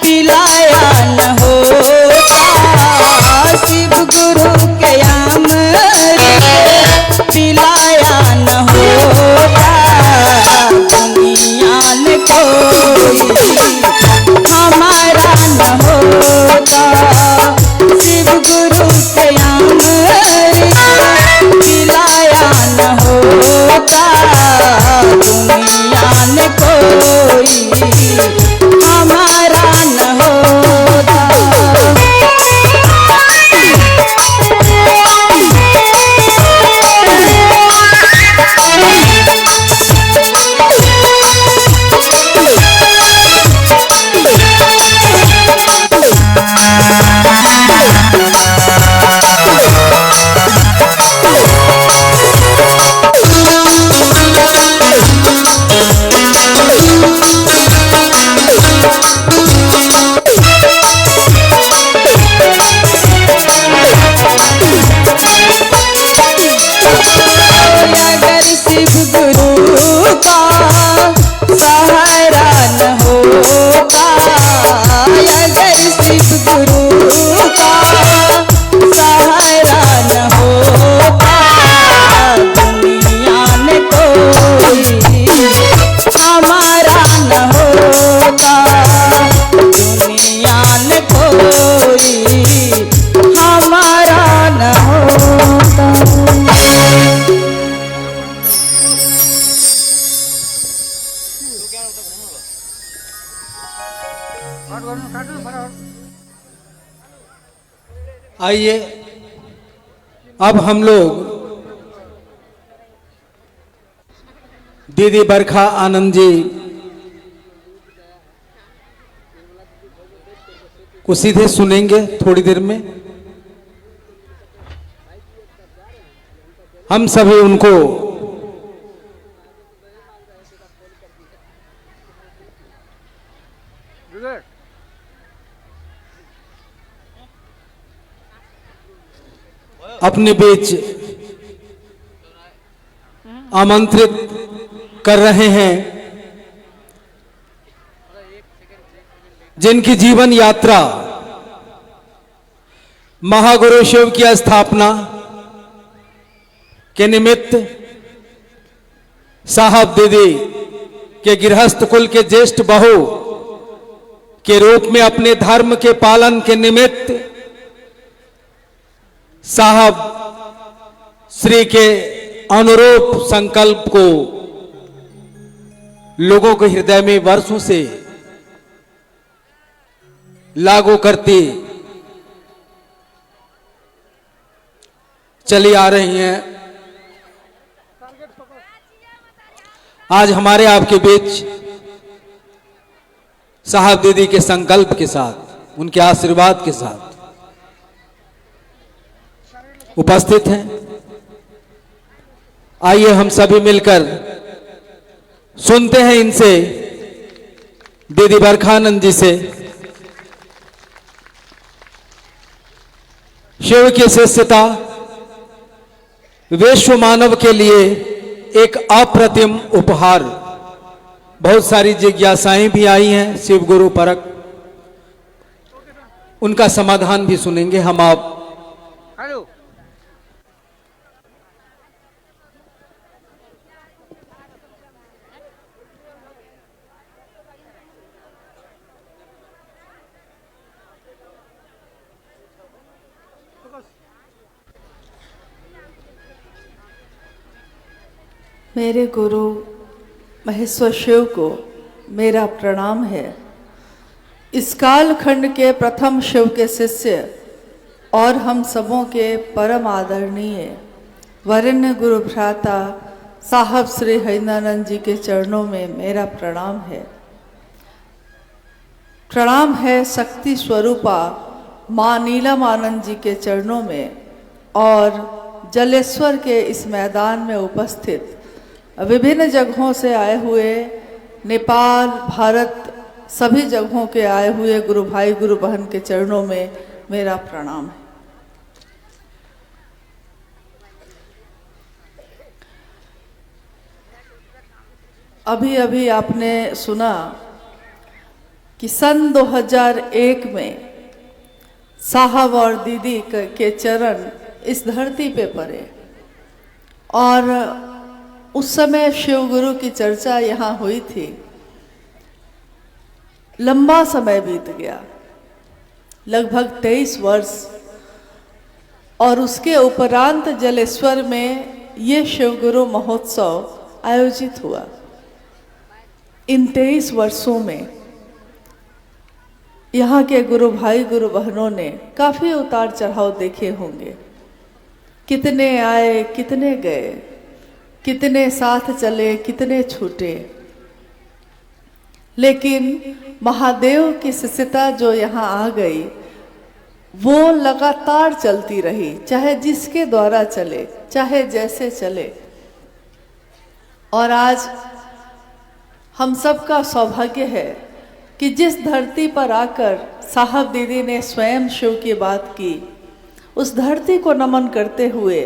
पिलाया न होता, शिव गुरु के अमृत पिलाया न होता, दुनिया में कोई हमारा न होता, शिव गुरु के अमृत पिलाया न होता, दुनिया में कोई हमारा न होता। अगर शिव गुरु का सहारा न होता, अगर शिव गुरु का सहारा न होता, दुनिया में कोई हमारा न होता, दुनिया में कोई हमारा न होता। आइए अब हम लोग दीदी बरखा आनंद जी को सीधे सुनेंगे थोड़ी देर में। हम सभी उनको अपने बीच आमंत्रित कर रहे हैं, जिनकी जीवन यात्रा महागुरु शिव की स्थापना के निमित्त साहब दीदी के गृहस्थ कुल के ज्येष्ठ बहू के रूप में अपने धर्म के पालन के निमित्त साहब श्री के अनुरूप संकल्प को लोगों के हृदय में वर्षों से लागू करती चली आ रही हैं। आज हमारे आपके बीच साहब दीदी के संकल्प के साथ, उनके आशीर्वाद के साथ उपस्थित हैं। आइए हम सभी मिलकर सुनते हैं इनसे, दीदी बरखानंद जी से, शिव की शिष्यता विश्व मानव के लिए एक अप्रतिम उपहार। बहुत सारी जिज्ञासाएं भी आई हैं शिव गुरु परक, उनका समाधान भी सुनेंगे हम आप। मेरे गुरु महेश्वर शिव को मेरा प्रणाम है। इस कालखंड के प्रथम शिव के शिष्य और हम सबों के परम आदरणीय वरेण्य गुरु भ्राता साहब श्री हरिनानंद जी के चरणों में मेरा प्रणाम है। प्रणाम है शक्ति स्वरूपा माँ नीलम आनंद जी के चरणों में और जलेश्वर के इस मैदान में उपस्थित विभिन्न जगहों से आए हुए, नेपाल, भारत, सभी जगहों के आए हुए गुरु भाई गुरु बहन के चरणों में मेरा प्रणाम है। अभी अभी आपने सुना कि सन 2001 में साहब और दीदी के चरण इस धरती पे पड़े और उस समय शिव गुरु की चर्चा यहाँ हुई थी। लंबा समय बीत गया, लगभग 23 वर्ष, और उसके उपरांत जलेश्वर में ये शिवगुरु महोत्सव आयोजित हुआ। इन 23 वर्षों में यहाँ के गुरु भाई गुरु बहनों ने काफ़ी उतार चढ़ाव देखे होंगे। कितने आए, कितने गए, कितने साथ चले, कितने छूटे, लेकिन महादेव की शिष्यता जो यहाँ आ गई वो लगातार चलती रही, चाहे जिसके द्वारा चले, चाहे जैसे चले। और आज हम सबका सौभाग्य है कि जिस धरती पर आकर साहब दीदी ने स्वयं शिव की बात की, उस धरती को नमन करते हुए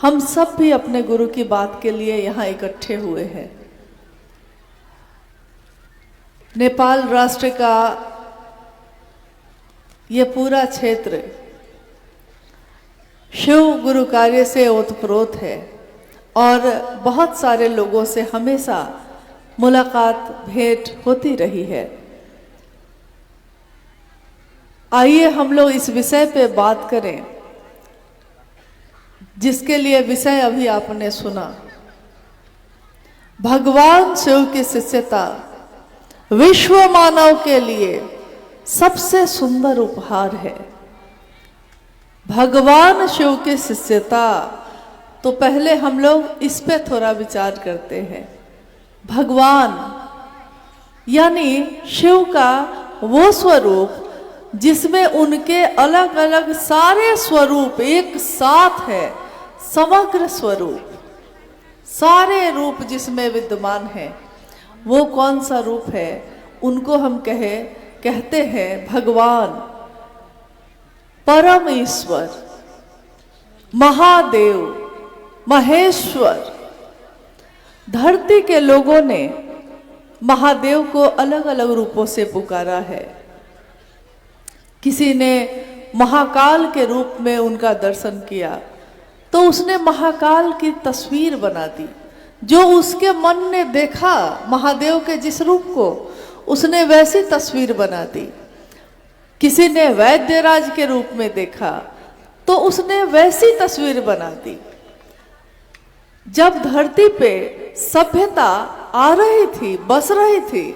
हम सब भी अपने गुरु की बात के लिए यहाँ इकट्ठे हुए हैं। नेपाल राष्ट्र का ये पूरा क्षेत्र शिव गुरु कार्य से ओतप्रोत है और बहुत सारे लोगों से हमेशा मुलाकात भेंट होती रही है। आइए हम लोग इस विषय पे बात करें जिसके लिए विषय अभी आपने सुना। भगवान शिव की शिष्यता विश्व मानव के लिए सबसे सुंदर उपहार है। भगवान शिव की शिष्यता, तो पहले हम लोग इस पे थोड़ा विचार करते हैं। भगवान यानी शिव का वो स्वरूप जिसमें उनके अलग अलग सारे स्वरूप एक साथ है, समग्र स्वरूप, सारे रूप जिसमें विद्यमान है। वो कौन सा रूप है? उनको हम कहते हैं भगवान, परम ईश्वर, महादेव, महेश्वर। धरती के लोगों ने महादेव को अलग अलग रूपों से पुकारा है। किसी ने महाकाल के रूप में उनका दर्शन किया तो उसने महाकाल की तस्वीर बना दी। जो उसके मन ने देखा महादेव के जिस रूप को, उसने वैसी तस्वीर बना दी। किसी ने वैद्यराज के रूप में देखा तो उसने वैसी तस्वीर बना दी। जब धरती पे सभ्यता आ रही थी, बस रही थी,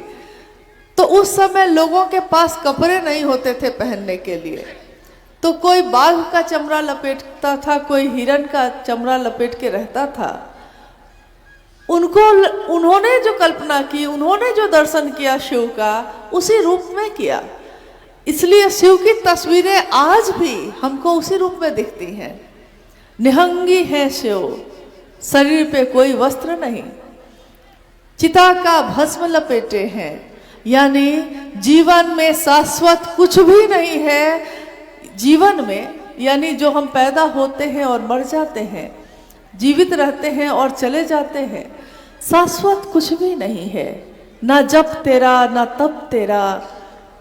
तो उस समय लोगों के पास कपड़े नहीं होते थे पहनने के लिए। तो कोई बाघ का चमड़ा लपेटता था, कोई हिरण का चमड़ा लपेट के रहता था। उन्होंने जो कल्पना की, उन्होंने जो दर्शन किया शिव का, उसी रूप में किया। इसलिए शिव की तस्वीरें आज भी हमको उसी रूप में दिखती हैं। निहंगी है शिव, शरीर पे कोई वस्त्र नहीं, चिता का भस्म लपेटे हैं, यानी जीवन में शाश्वत कुछ भी नहीं है। जीवन में यानी जो हम पैदा होते हैं और मर जाते हैं, जीवित रहते हैं और चले जाते हैं, शाश्वत कुछ भी नहीं है। ना जप तेरा, ना तप तेरा,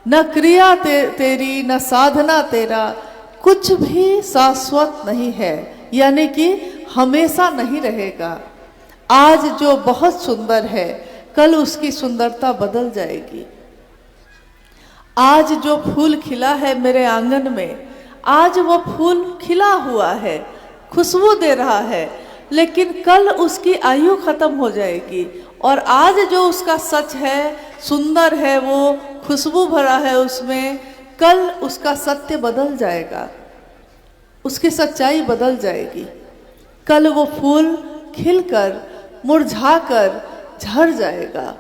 ना क्रिया तेरी, ना साधना तेरा, कुछ भी शाश्वत नहीं है, यानी कि हमेशा नहीं रहेगा। आज जो बहुत सुंदर है, कल उसकी सुंदरता बदल जाएगी। आज जो फूल खिला है मेरे आंगन में, आज वो फूल खिला हुआ है, खुशबू दे रहा है, लेकिन कल उसकी आयु खत्म हो जाएगी। और आज जो उसका सच है, सुंदर है, वो खुशबू भरा है उसमें, कल उसका सत्य बदल जाएगा, उसकी सच्चाई बदल जाएगी। कल वो फूल खिलकर मुरझाकर झड़ जाएगा,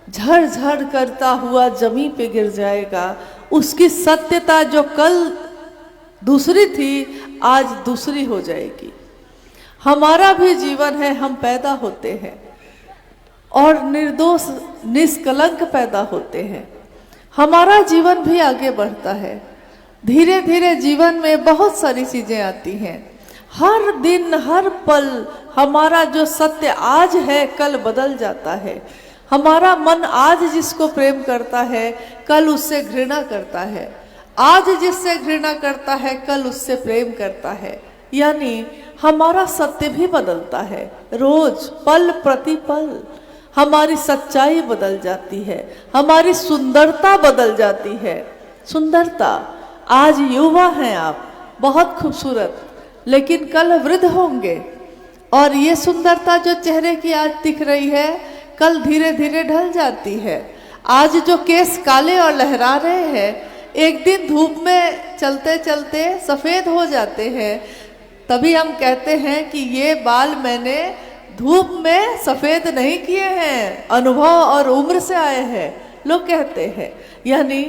झड़ झड़ करता हुआ जमीन पे गिर जाएगा। उसकी सत्यता जो कल दूसरी थी, आज दूसरी हो जाएगी। हमारा भी जीवन है, हम पैदा होते हैं और निर्दोष निष्कलंक पैदा होते हैं। हमारा जीवन भी आगे बढ़ता है। धीरे धीरे जीवन में बहुत सारी चीजें आती हैं। हर दिन हर पल हमारा जो सत्य आज है, कल बदल जाता है। हमारा मन आज जिसको प्रेम करता है कल उससे घृणा करता है, आज जिससे घृणा करता है कल उससे प्रेम करता है। यानी हमारा सत्य भी बदलता है, रोज पल प्रति पल हमारी सच्चाई बदल जाती है, हमारी सुंदरता बदल जाती है। सुंदरता, आज युवा हैं आप, बहुत खूबसूरत, लेकिन कल वृद्ध होंगे और ये सुंदरता जो चेहरे की आज दिख रही है कल धीरे धीरे ढल जाती है। आज जो केस काले और लहरा रहे हैं एक दिन धूप में चलते चलते सफेद हो जाते हैं। तभी हम कहते हैं कि ये बाल मैंने धूप में सफेद नहीं किए हैं, अनुभव और उम्र से आए हैं, लोग कहते हैं। यानी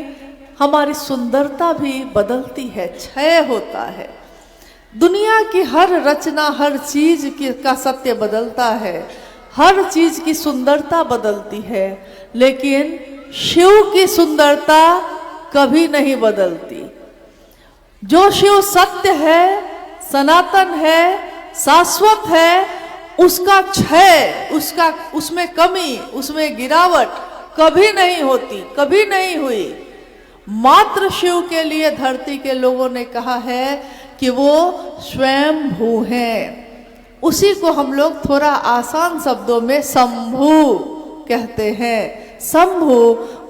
हमारी सुंदरता भी बदलती है, क्षय होता है। दुनिया की हर रचना, हर चीज का सत्य बदलता है, हर चीज की सुंदरता बदलती है, लेकिन शिव की सुंदरता कभी नहीं बदलती। जो शिव सत्य है, सनातन है, शाश्वत है, उसका क्षय, उसमें कमी, उसमें गिरावट कभी नहीं होती, कभी नहीं हुई। मात्र शिव के लिए धरती के लोगों ने कहा है कि वो स्वयं भू हैं। उसी को हम लोग थोड़ा आसान शब्दों में शंभु कहते हैं। शंभु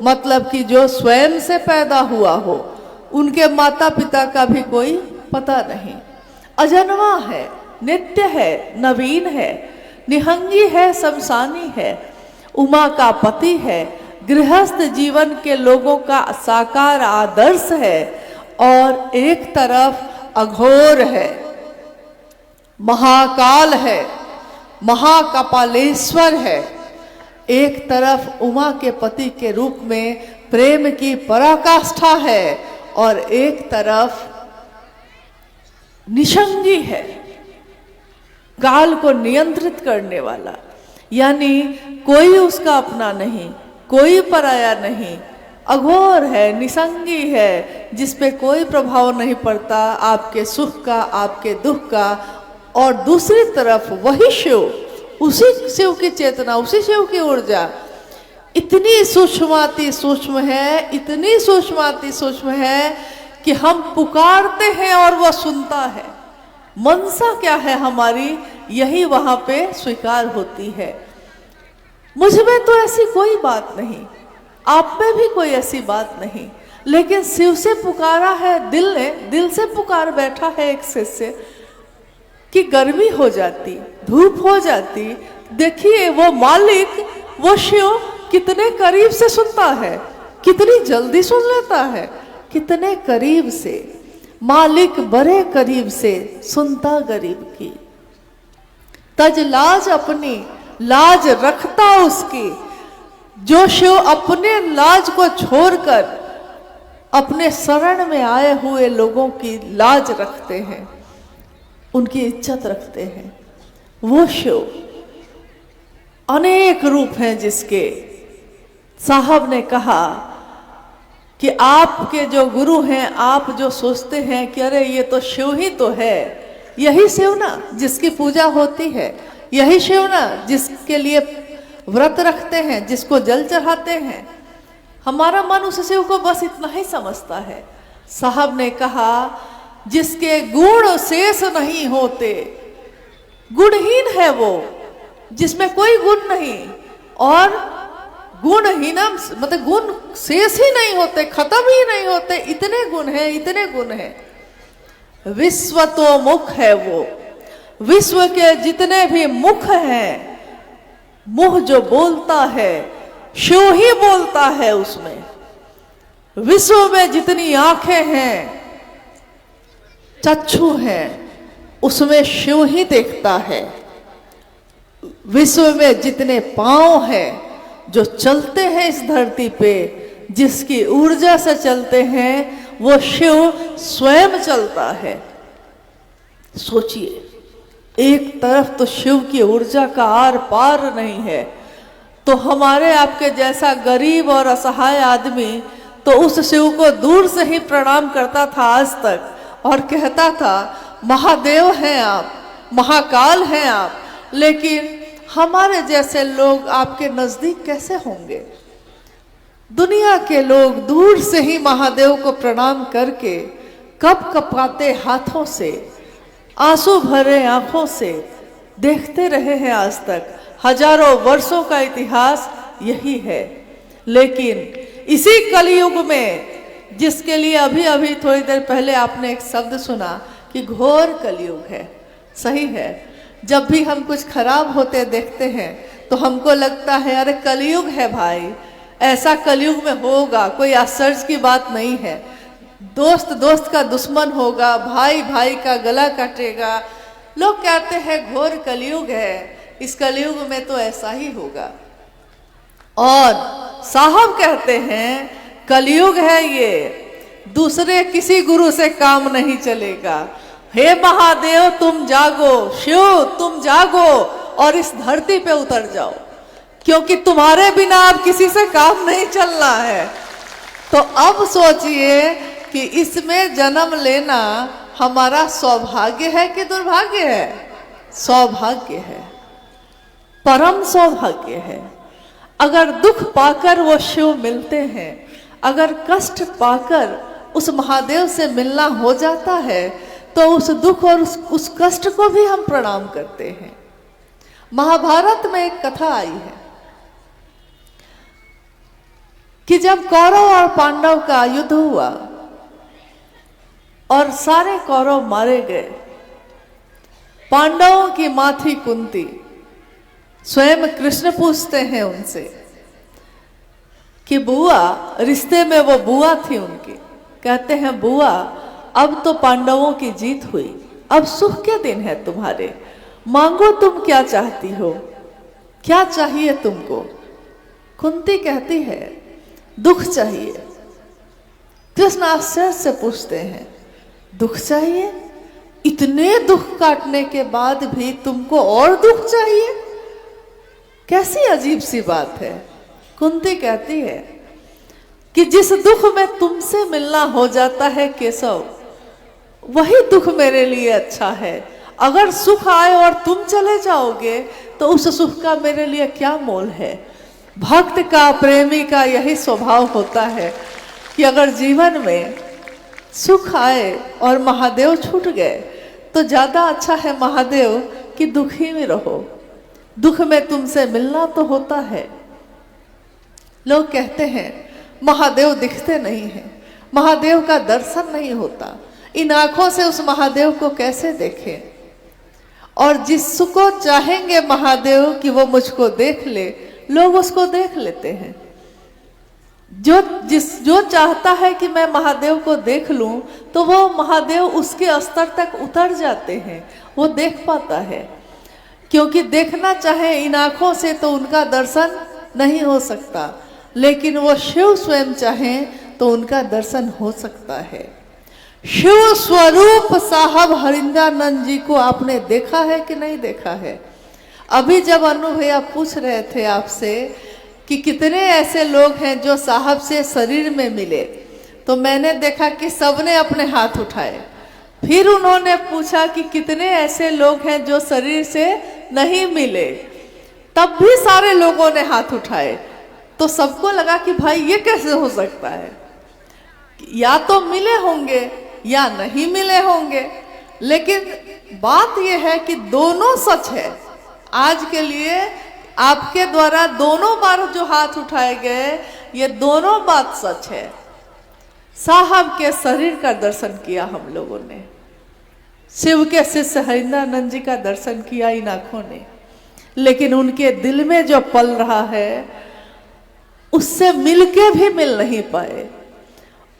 मतलब कि जो स्वयं से पैदा हुआ हो, उनके माता पिता का भी कोई पता नहीं, अजन्मा है, नित्य है, नवीन है, निहंगी है, शमशानी है, उमा का पति है, गृहस्थ जीवन के लोगों का साकार आदर्श है, और एक तरफ अघोर है, महाकाल है, महाकपालेश्वर है, एक तरफ उमा के पति के रूप में प्रेम की पराकाष्ठा है, और एक तरफ निशंगी है, काल को नियंत्रित करने वाला। यानी कोई उसका अपना नहीं, कोई पराया नहीं, अघोर है, निसंगी है, जिस पे कोई प्रभाव नहीं पड़ता आपके सुख का, आपके दुख का। और दूसरी तरफ वही शिव, उसी शिव की चेतना, उसी शिव की ऊर्जा इतनी सूक्ष्माति सूक्ष्म है, इतनी सूक्ष्माति सूक्ष्म है कि हम पुकारते हैं और वह सुनता है। मनसा क्या है हमारी, यही वहां पे स्वीकार होती है। मुझ में तो ऐसी कोई बात नहीं, आप में भी कोई ऐसी बात नहीं, लेकिन शिव से पुकारा है दिल ने, दिल से पुकार बैठा है एक शिष्य कि गर्मी हो जाती, धूप हो जाती। देखिए वो मालिक, वो शिव कितने करीब से सुनता है, कितनी जल्दी सुन लेता है, कितने करीब से। मालिक बड़े करीब से सुनता गरीब की, तज लाज अपनी, लाज रखता उसकी। जो शिव अपने लाज को छोड़कर अपने शरण में आए हुए लोगों की लाज रखते हैं, उनकी इज्जत रखते हैं, वो शिव अनेक रूप हैं जिसके। साहब ने कहा कि आपके जो गुरु हैं, आप जो सोचते हैं कि अरे ये तो शिव ही तो है, यही शिव ना जिसकी पूजा होती है, यही शिव ना जिसके लिए व्रत रखते हैं, जिसको जल चढ़ाते हैं। हमारा मन उस शिव को बस इतना ही समझता है। साहब ने कहा जिसके गुण शेष नहीं होते, गुणहीन है वो, जिसमें कोई गुण नहीं, और गुणहीन मतलब गुण शेष ही नहीं होते, खत्म ही नहीं होते, इतने गुण हैं, इतने गुण हैं। विश्व तो मुख है वो, विश्व के जितने भी मुख हैं, मुंह जो बोलता है शिव ही बोलता है उसमें। विश्व में जितनी आंखें हैं, चक्षु हैं, उसमें शिव ही देखता है। विश्व में जितने पांव हैं जो चलते हैं इस धरती पे, जिसकी ऊर्जा से चलते हैं, वो शिव स्वयं चलता है। सोचिए, एक तरफ तो शिव की ऊर्जा का आर पार नहीं है, तो हमारे आपके जैसा गरीब और असहाय आदमी तो उस शिव को दूर से ही प्रणाम करता था आज तक, और कहता था महादेव हैं आप, महाकाल हैं आप। लेकिन हमारे जैसे लोग आपके नजदीक कैसे होंगे? दुनिया के लोग दूर से ही महादेव को प्रणाम करके कप कपाते हाथों से, आंसू भरे आंखों से देखते रहे हैं आज तक। हजारों वर्षों का इतिहास यही है। लेकिन इसी कलयुग में, जिसके लिए अभी अभी थोड़ी देर पहले आपने एक शब्द सुना कि घोर कलयुग है, सही है। जब भी हम कुछ खराब होते देखते हैं तो हमको लगता है अरे कलयुग है भाई, ऐसा कलयुग में होगा, कोई आश्चर्य की बात नहीं है। दोस्त दोस्त का दुश्मन होगा, भाई भाई का गला काटेगा। लोग कहते हैं घोर कलयुग है, इस कलयुग में तो ऐसा ही होगा। और साहब कहते हैं कलयुग है ये, दूसरे किसी गुरु से काम नहीं चलेगा। हे महादेव तुम जागो, शिव तुम जागो और इस धरती पे उतर जाओ, क्योंकि तुम्हारे बिना अब किसी से काम नहीं चलना है। तो अब सोचिए कि इसमें जन्म लेना हमारा सौभाग्य है कि दुर्भाग्य है? सौभाग्य है, परम सौभाग्य है। अगर दुख पाकर वो शिव मिलते हैं, अगर कष्ट पाकर उस महादेव से मिलना हो जाता है, तो उस दुख और उस कष्ट को भी हम प्रणाम करते हैं। महाभारत में एक कथा आई है कि जब कौरव और पांडव का युद्ध हुआ और सारे कौरव मारे गए, पांडवों की मां थी कुंती। स्वयं कृष्ण पूछते हैं उनसे कि बुआ, रिश्ते में वो बुआ थी उनकी, कहते हैं बुआ अब तो पांडवों की जीत हुई, अब सुख के दिन है तुम्हारे, मांगो तुम क्या चाहती हो, क्या चाहिए तुमको? कुंती कहती है दुख चाहिए। कृष्ण आश्चर्य से पूछते हैं दुख चाहिए? इतने दुख काटने के बाद भी तुमको और दुख चाहिए? कैसी अजीब सी बात है। कुंती कहती है कि जिस दुख में तुमसे मिलना हो जाता है केशव, वही दुख मेरे लिए अच्छा है। अगर सुख आए और तुम चले जाओगे तो उस सुख का मेरे लिए क्या मोल है? भक्त का, प्रेमी का यही स्वभाव होता है कि अगर जीवन में सुख आए और महादेव छूट गए तो ज्यादा अच्छा है महादेव कि दुखी में रहो। दुख में तुमसे मिलना तो होता है। लोग कहते हैं महादेव दिखते नहीं हैं, महादेव का दर्शन नहीं होता, इन आंखों से उस महादेव को कैसे देखें? और जिसको चाहेंगे महादेव कि वो मुझको देख ले, लोग उसको देख लेते हैं। जो चाहता है कि मैं महादेव को देख लूं, तो वो महादेव उसके स्तर तक उतर जाते हैं, वो देख पाता है। क्योंकि देखना चाहे इन आंखों से तो उनका दर्शन नहीं हो सकता, लेकिन वो शिव स्वयं चाहें तो उनका दर्शन हो सकता है। शिव स्वरूप साहब हरिंद्रानंद जी को आपने देखा है कि नहीं देखा है? अभी जब अनु भैया पूछ रहे थे आपसे कि कितने ऐसे लोग हैं जो साहब से शरीर में मिले, तो मैंने देखा कि सबने अपने हाथ उठाए। फिर उन्होंने पूछा कि कितने ऐसे लोग हैं जो शरीर से नहीं मिले, तब भी सारे लोगों ने हाथ उठाए। तो सबको लगा कि भाई ये कैसे हो सकता है, या तो मिले होंगे या नहीं मिले होंगे। लेकिन बात यह है कि दोनों सच है। आज के लिए आपके द्वारा दोनों बार जो हाथ उठाए गए, ये दोनों बात सच है। साहब के शरीर का दर्शन किया हम लोगों ने, शिव के शिष्य हरिंद्रानंद जी का दर्शन किया इन आंखों ने, लेकिन उनके दिल में जो पल रहा है उससे मिलके भी मिल नहीं पाए।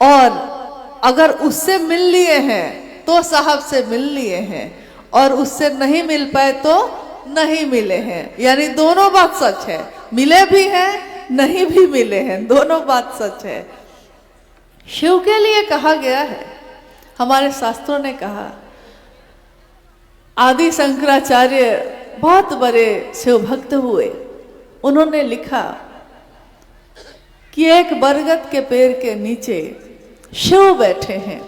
और अगर उससे मिल लिए हैं तो साहब से मिल लिए हैं, और उससे नहीं मिल पाए तो नहीं मिले हैं। यानी दोनों बात सच है, मिले भी हैं नहीं भी मिले हैं, दोनों बात सच है। शिव के लिए कहा गया है, हमारे शास्त्रों ने कहा, आदि शंकराचार्य बहुत बड़े शिव भक्त हुए, उन्होंने लिखा कि एक बरगद के पेड़ के नीचे शिव बैठे हैं,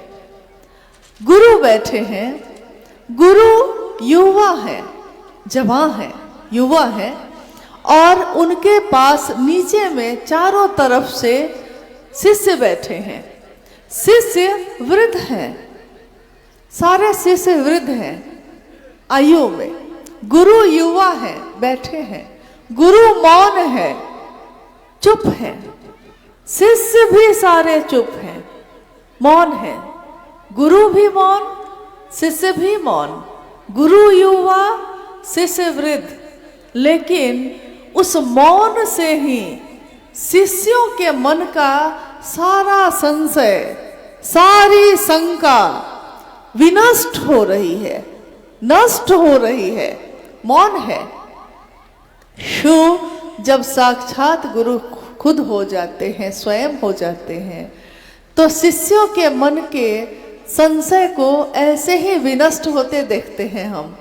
गुरु बैठे हैं। गुरु युवा है, जवान है, युवा हैं, और उनके पास नीचे में चारों तरफ से शिष्य बैठे हैं। शिष्य वृद्ध हैं, सारे शिष्य वृद्ध हैं आयु में। गुरु युवा हैं, बैठे हैं। गुरु मौन है, चुप है। शिष्य भी सारे चुप हैं, मौन है। गुरु भी मौन, शिष्य भी मौन। गुरु युवा, शिष्य वृद्ध। लेकिन उस मौन से ही शिष्यों के मन का सारा संशय, सारी शंका विनष्ट हो रही है, नष्ट हो रही है। मौन है। शिव जब साक्षात गुरु खुद हो जाते हैं, स्वयं हो जाते हैं, तो शिष्यों के मन के संशय को ऐसे ही विनष्ट होते देखते हैं हम।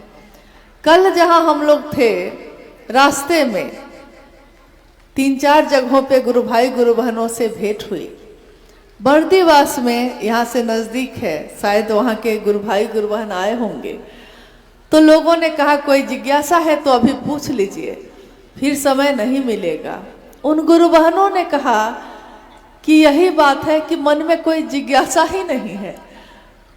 कल जहां हम लोग थे, रास्ते में 3-4 जगहों पे गुरु भाई गुरु बहनों से भेंट हुई। बर्दीवास में, यहाँ से नज़दीक है, शायद वहाँ के गुरु भाई गुरु बहन आए होंगे। तो लोगों ने कहा कोई जिज्ञासा है तो अभी पूछ लीजिए, फिर समय नहीं मिलेगा। उन गुरु बहनों ने कहा कि यही बात है कि मन में कोई जिज्ञासा ही नहीं है।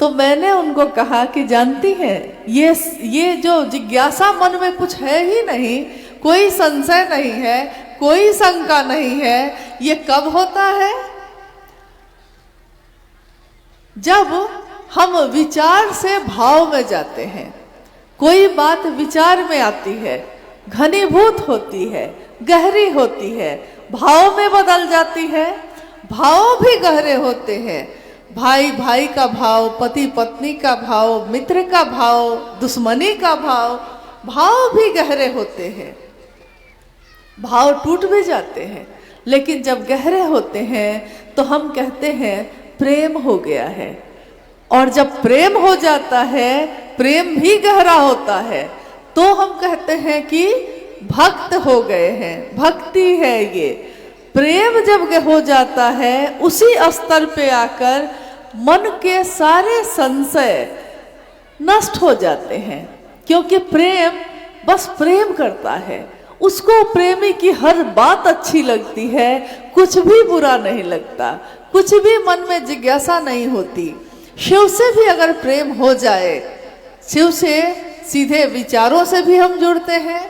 तो मैंने उनको कहा कि जानती हैं, ये जो जिज्ञासा मन में कुछ है ही नहीं, कोई संशय नहीं है, कोई शंका नहीं है, ये कब होता है? जब हम विचार से भाव में जाते हैं। कोई बात विचार में आती है, घनीभूत होती है, गहरी होती है, भाव में बदल जाती है। भाव भी गहरे होते हैं। भाई भाई का भाव, पति पत्नी का भाव, मित्र का भाव, दुश्मनी का भाव, भाव भी गहरे होते हैं। भाव टूट भी जाते हैं, लेकिन जब गहरे होते हैं तो हम कहते हैं प्रेम हो गया है। और जब प्रेम हो जाता है, प्रेम भी गहरा होता है, तो हम कहते हैं कि भक्त हो गए हैं, भक्ति है ये। प्रेम जब हो जाता है, उसी स्तर पे आकर मन के सारे संशय नष्ट हो जाते हैं। क्योंकि प्रेम बस प्रेम करता है, उसको प्रेमी की हर बात अच्छी लगती है, कुछ भी बुरा नहीं लगता, कुछ भी मन में जिज्ञासा नहीं होती। शिव से भी अगर प्रेम हो जाए, शिव से सीधे विचारों से भी हम जुड़ते हैं,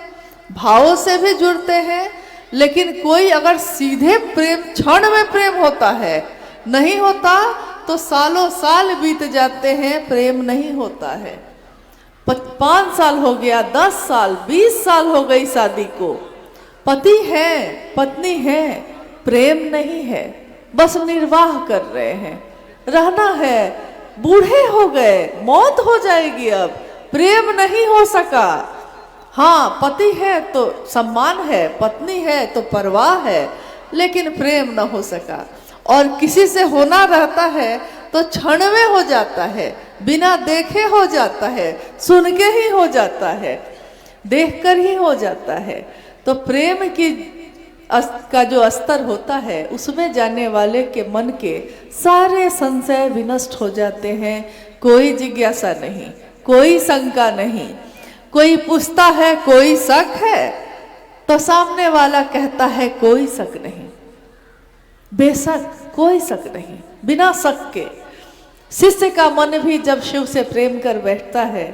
भावों से भी जुड़ते हैं। लेकिन कोई अगर सीधे प्रेम, क्षण में प्रेम होता है, नहीं होता तो सालों साल बीत जाते हैं, प्रेम नहीं होता है। 5 साल हो गया, 10 साल, 20 साल हो गई शादी को, पति है, पत्नी है, प्रेम नहीं है, बस निर्वाह कर रहे हैं, रहना है। बूढ़े हो गए, मौत हो जाएगी, अब प्रेम नहीं हो सका। हाँ, पति है तो सम्मान है, पत्नी है तो परवाह है, लेकिन प्रेम न हो सका। और किसी से होना रहता है तो क्षण में हो जाता है, बिना देखे हो जाता है, सुन के ही हो जाता है, देखकर ही हो जाता है। तो प्रेम का जो स्तर होता है, उसमें जाने वाले के मन के सारे संशय विनष्ट हो जाते हैं। कोई जिज्ञासा नहीं, कोई शंका नहीं। कोई पूछता है कोई शक है, तो सामने वाला कहता है कोई शक नहीं, बेशक कोई शक नहीं, बिना शक के। शिष्य का मन भी जब शिव से प्रेम कर बैठता है,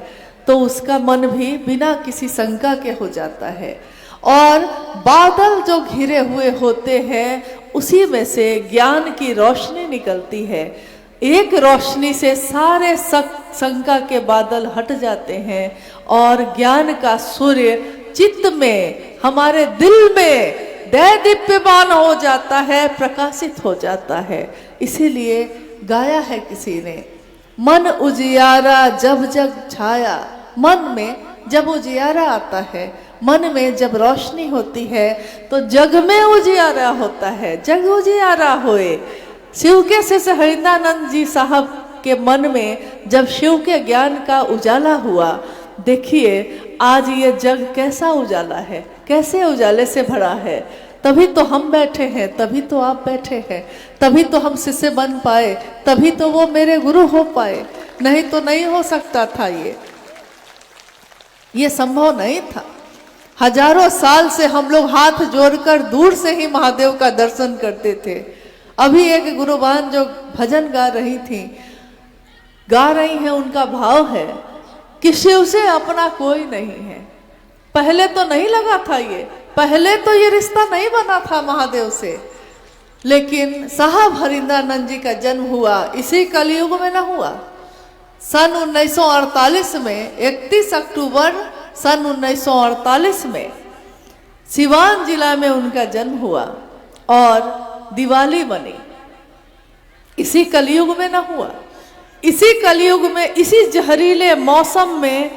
तो उसका मन भी बिना किसी शंका के हो जाता है। और बादल जो घिरे हुए होते हैं, उसी में से ज्ञान की रोशनी निकलती है। एक रोशनी से सारे शंका के बादल हट जाते हैं और ज्ञान का सूर्य चित्त में, हमारे दिल में दैदीप्यमान हो जाता है, प्रकाशित हो जाता है। इसीलिए गाया है किसी ने, मन उजियारा जब जग छाया। मन में जब उजियारा आता है, मन में जब रोशनी होती है, तो जग में उजियारा होता है, जग उजियारा होए। शिव के शिष्य हरिदानंद जी साहब के मन में जब शिव के ज्ञान का उजाला हुआ, देखिए आज ये जग कैसा उजाला है, कैसे उजाले से भरा है। तभी तो हम बैठे हैं, तभी तो आप बैठे हैं, तभी तो हम शिष्य बन पाए, तभी तो वो मेरे गुरु हो पाए, नहीं तो नहीं हो सकता था। ये संभव नहीं था। हजारों साल से हम लोग हाथ जोड़कर दूर से ही महादेव का दर्शन करते थे। अभी एक गुरुबान जो भजन गा रही थी, गा रही हैं, उनका भाव है कि शिव से अपना कोई नहीं है। पहले तो नहीं लगा था ये, पहले तो ये रिश्ता नहीं बना था महादेव से, लेकिन साहब हरिंद्रानंद जी का जन्म हुआ इसी कलयुग में न हुआ। सन 1948 में 31 अक्टूबर सन 1948 में सिवान जिला में उनका जन्म हुआ और दिवाली बनी। इसी कलयुग में न हुआ, इसी कलयुग में, इसी जहरीले मौसम में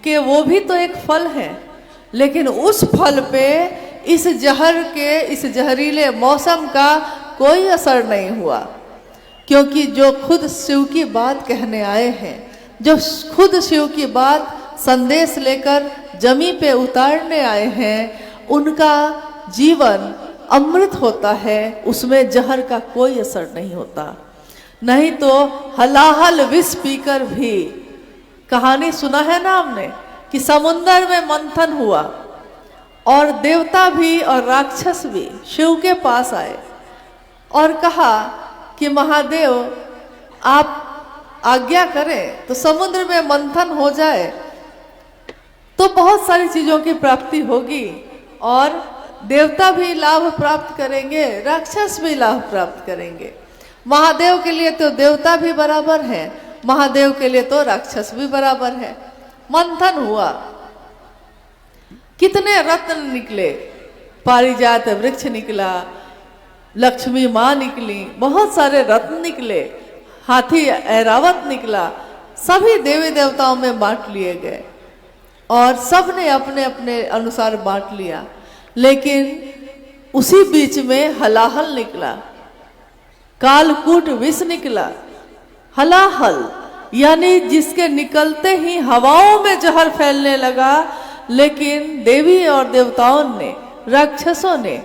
के वो भी तो एक फल है, लेकिन उस फल पे इस जहर के, इस जहरीले मौसम का कोई असर नहीं हुआ, क्योंकि जो खुद शिव की बात कहने आए हैं, जो खुद शिव की बात संदेश लेकर जमी पे उतारने आए हैं, उनका जीवन अमृत होता है, उसमें जहर का कोई असर नहीं होता। नहीं तो हलाहल विष पीकर भी, कहानी सुना है ना हमने कि समुंदर में मंथन हुआ और देवता भी और राक्षस भी शिव के पास आए और कहा कि महादेव आप आज्ञा करें तो समुद्र में मंथन हो जाए तो बहुत सारी चीजों की प्राप्ति होगी और देवता भी लाभ प्राप्त करेंगे, राक्षस भी लाभ प्राप्त करेंगे। महादेव के लिए तो देवता भी बराबर है, महादेव के लिए तो राक्षस भी बराबर है। मंथन हुआ, कितने रत्न निकले, पारिजात वृक्ष निकला, लक्ष्मी माँ निकली, बहुत सारे रत्न निकले, हाथी ऐरावत निकला, सभी देवी देवताओं में बांट लिए गए और सब ने अपने अपने अनुसार बांट लिया। लेकिन उसी बीच में हलाहल निकला, कालकूट विष निकला। हलाहल यानी जिसके निकलते ही हवाओं में जहर फैलने लगा, लेकिन देवी और देवताओं ने, राक्षसों ने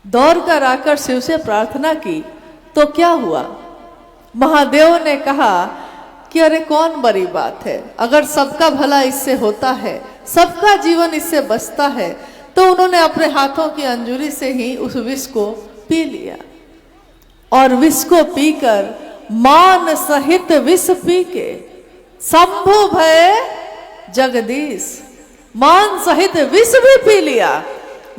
दौड़ कर आकर शिव से प्रार्थना की तो क्या हुआ? महादेव ने कहा कि अरे कौन बड़ी बात है, अगर सबका भला इससे होता है, सबका जीवन इससे बचता है, तो उन्होंने अपने हाथों की अंजुरी से ही उस विष को पी लिया और विष को पीकर मान सहित विष पी के शंभु भय जगदीश, मान सहित विष भी पी लिया।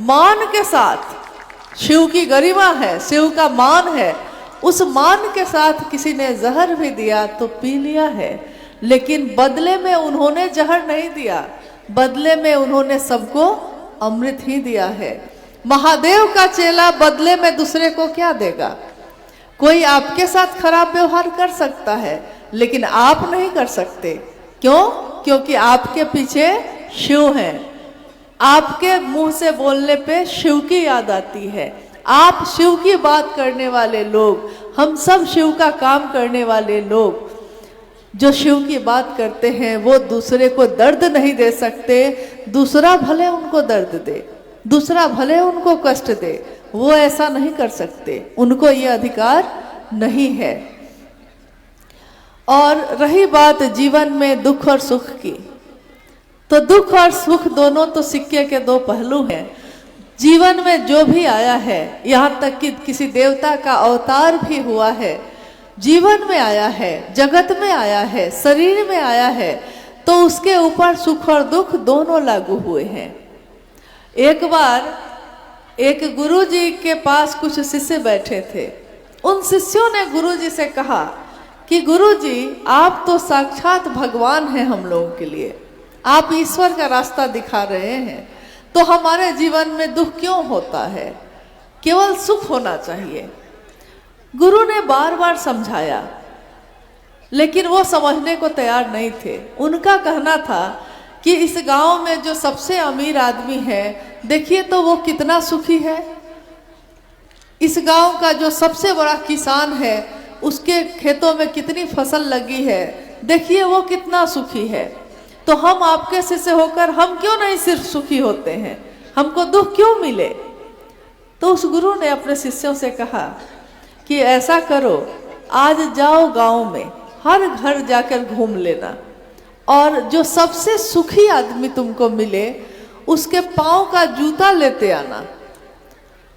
मान के साथ, शिव की गरिमा है, शिव का मान है, उस मान के साथ किसी ने जहर भी दिया तो पी लिया है। लेकिन बदले में उन्होंने जहर नहीं दिया, बदले में उन्होंने सबको अमृत ही दिया है। महादेव का चेला बदले में दूसरे को क्या देगा? कोई आपके साथ खराब व्यवहार कर सकता है, लेकिन आप नहीं कर सकते। क्यों? क्योंकि आपके पीछे शिव हैं। आपके मुंह से बोलने पे शिव की याद आती है। आप शिव की बात करने वाले लोग, हम सब शिव का काम करने वाले लोग जो शिव की बात करते हैं, वो दूसरे को दर्द नहीं दे सकते। दूसरा भले उनको दर्द दे, दूसरा भले उनको कष्ट दे, वो ऐसा नहीं कर सकते, उनको ये अधिकार नहीं है। और रही बात जीवन में दुख और सुख की, तो दुख और सुख दोनों तो सिक्के के दो पहलू हैं। जीवन में जो भी आया है, यहाँ तक कि किसी देवता का अवतार भी हुआ है, जीवन में आया है, जगत में आया है, शरीर में आया है, तो उसके ऊपर सुख और दुख दोनों लागू हुए हैं। एक बार एक गुरुजी के पास कुछ शिष्य बैठे थे। उन शिष्यों ने गुरुजी से कहा कि गुरुजी, आप तो साक्षात भगवान हैं हम लोगों के लिए, आप ईश्वर का रास्ता दिखा रहे हैं, तो हमारे जीवन में दुख क्यों होता है? केवल सुख होना चाहिए। गुरु ने बार बार समझाया, लेकिन वो समझने को तैयार नहीं थे। उनका कहना था कि इस गांव में जो सबसे अमीर आदमी है, देखिए तो वो कितना सुखी है। इस गांव का जो सबसे बड़ा किसान है, उसके खेतों में कितनी फसल लगी है, देखिए वो कितना सुखी है। तो हम आपके शिष्य होकर हम क्यों नहीं सिर्फ सुखी होते हैं, हमको दुख क्यों मिले? तो उस गुरु ने अपने शिष्यों से कहा कि ऐसा करो, आज जाओ गांव में, हर घर जाकर घूम लेना, और जो सबसे सुखी आदमी तुमको मिले उसके पाँव का जूता लेते आना,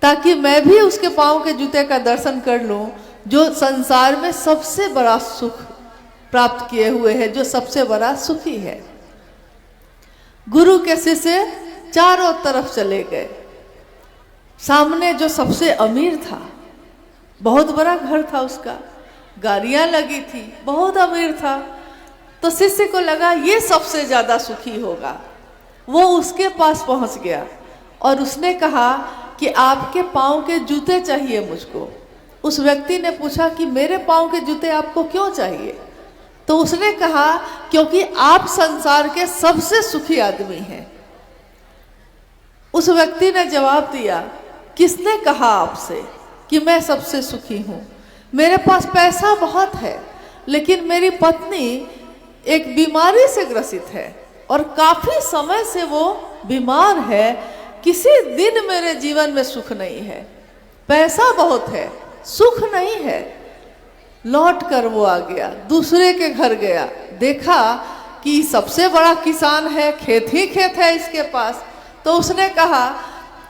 ताकि मैं भी उसके पाँव के जूते का दर्शन कर लूं, जो संसार में सबसे बड़ा सुख प्राप्त किए हुए है, जो सबसे बड़ा सुखी है। गुरु के शिष्य चारों तरफ चले गए। सामने जो सबसे अमीर था, बहुत बड़ा घर था उसका, गाड़ियां लगी थी, बहुत अमीर था, तो शिष्य को लगा ये सबसे ज्यादा सुखी होगा। वो उसके पास पहुंच गया और उसने कहा कि आपके पाँव के जूते चाहिए मुझको। उस व्यक्ति ने पूछा कि मेरे पाँव के जूते आपको क्यों चाहिए? तो उसने कहा क्योंकि आप संसार के सबसे सुखी आदमी हैं। उस व्यक्ति ने जवाब दिया, किसने कहा आपसे कि मैं सबसे सुखी हूँ? मेरे पास पैसा बहुत है, लेकिन मेरी पत्नी एक बीमारी से ग्रसित है और काफी समय से वो बीमार है। किसी दिन मेरे जीवन में सुख नहीं है। पैसा बहुत है, सुख नहीं है। लौट कर वो आ गया, दूसरे के घर गया, देखा कि सबसे बड़ा किसान है, खेत ही खेत है इसके पास। तो उसने कहा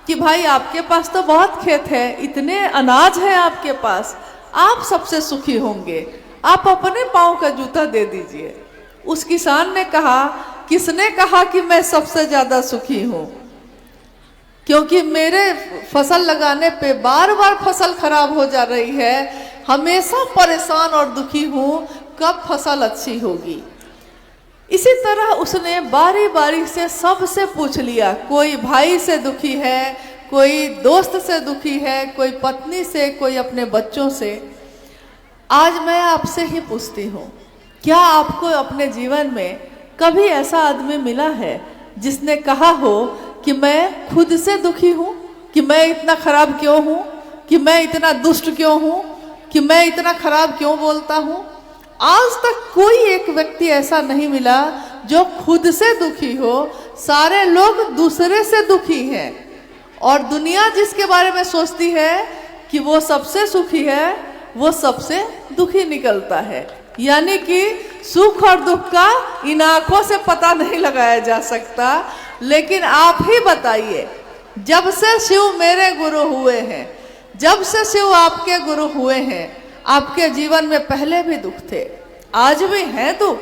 कि भाई आपके पास तो बहुत खेत है, इतने अनाज है आपके पास, आप सबसे सुखी होंगे, आप अपने पाँव का जूता दे दीजिए। उस किसान ने कहा, किसने कहा कि मैं सबसे ज्यादा सुखी हूँ? क्योंकि मेरे फसल लगाने पे बार बार फसल खराब हो जा रही है, हमेशा परेशान और दुखी हूँ, कब फसल अच्छी होगी। इसी तरह उसने बारी बारी से सबसे पूछ लिया, कोई भाई से दुखी है, कोई दोस्त से दुखी है, कोई पत्नी से, कोई अपने बच्चों से। आज मैं आपसे ही पूछती हूँ, क्या आपको अपने जीवन में कभी ऐसा आदमी मिला है जिसने कहा हो कि मैं खुद से दुखी हूँ, कि मैं इतना खराब क्यों हूँ, कि मैं इतना दुष्ट क्यों हूँ, कि मैं इतना खराब क्यों बोलता हूँ? आज तक कोई एक व्यक्ति ऐसा नहीं मिला जो खुद से दुखी हो। सारे लोग दूसरे से दुखी हैं, और दुनिया जिसके बारे में सोचती है कि वो सबसे सुखी है, वो सबसे दुखी निकलता है। यानी कि सुख और दुख का इन आंखों से पता नहीं लगाया जा सकता। लेकिन आप ही बताइए, जब से शिव मेरे गुरु हुए हैं, जब से शिव आपके गुरु हुए हैं, आपके जीवन में पहले भी दुख थे, आज भी हैं दुख,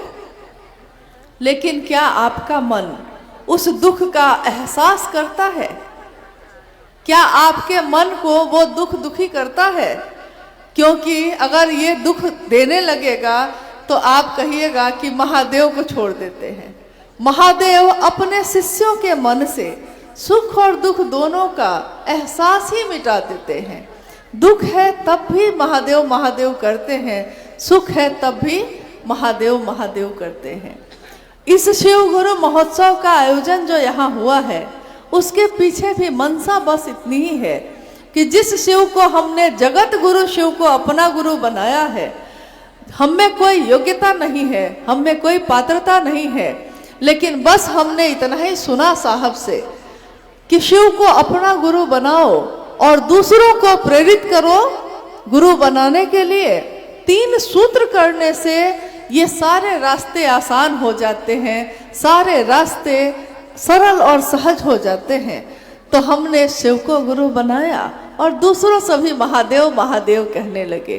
लेकिन क्या आपका मन उस दुख का एहसास करता है? क्या आपके मन को वो दुख दुखी करता है? क्योंकि अगर ये दुख देने लगेगा तो आप कहिएगा कि महादेव को छोड़ देते हैं। महादेव अपने शिष्यों के मन से सुख और दुख दोनों का एहसास ही मिटा देते हैं। दुख है तब भी महादेव महादेव करते हैं, सुख है तब भी महादेव महादेव करते हैं। इस शिव गुरु महोत्सव का आयोजन जो यहाँ हुआ है, उसके पीछे भी मनसा बस इतनी ही है कि जिस शिव को हमने जगत गुरु शिव को अपना गुरु बनाया है, हम में कोई योग्यता नहीं है, हम में कोई पात्रता नहीं है, लेकिन बस हमने इतना ही सुना साहब से कि शिव को अपना गुरु बनाओ और दूसरों को प्रेरित करो गुरु बनाने के लिए। 3 सूत्र करने से ये सारे रास्ते आसान हो जाते हैं, सारे रास्ते सरल और सहज हो जाते हैं। तो हमने शिव को गुरु बनाया और दूसरों सभी महादेव महादेव कहने लगे।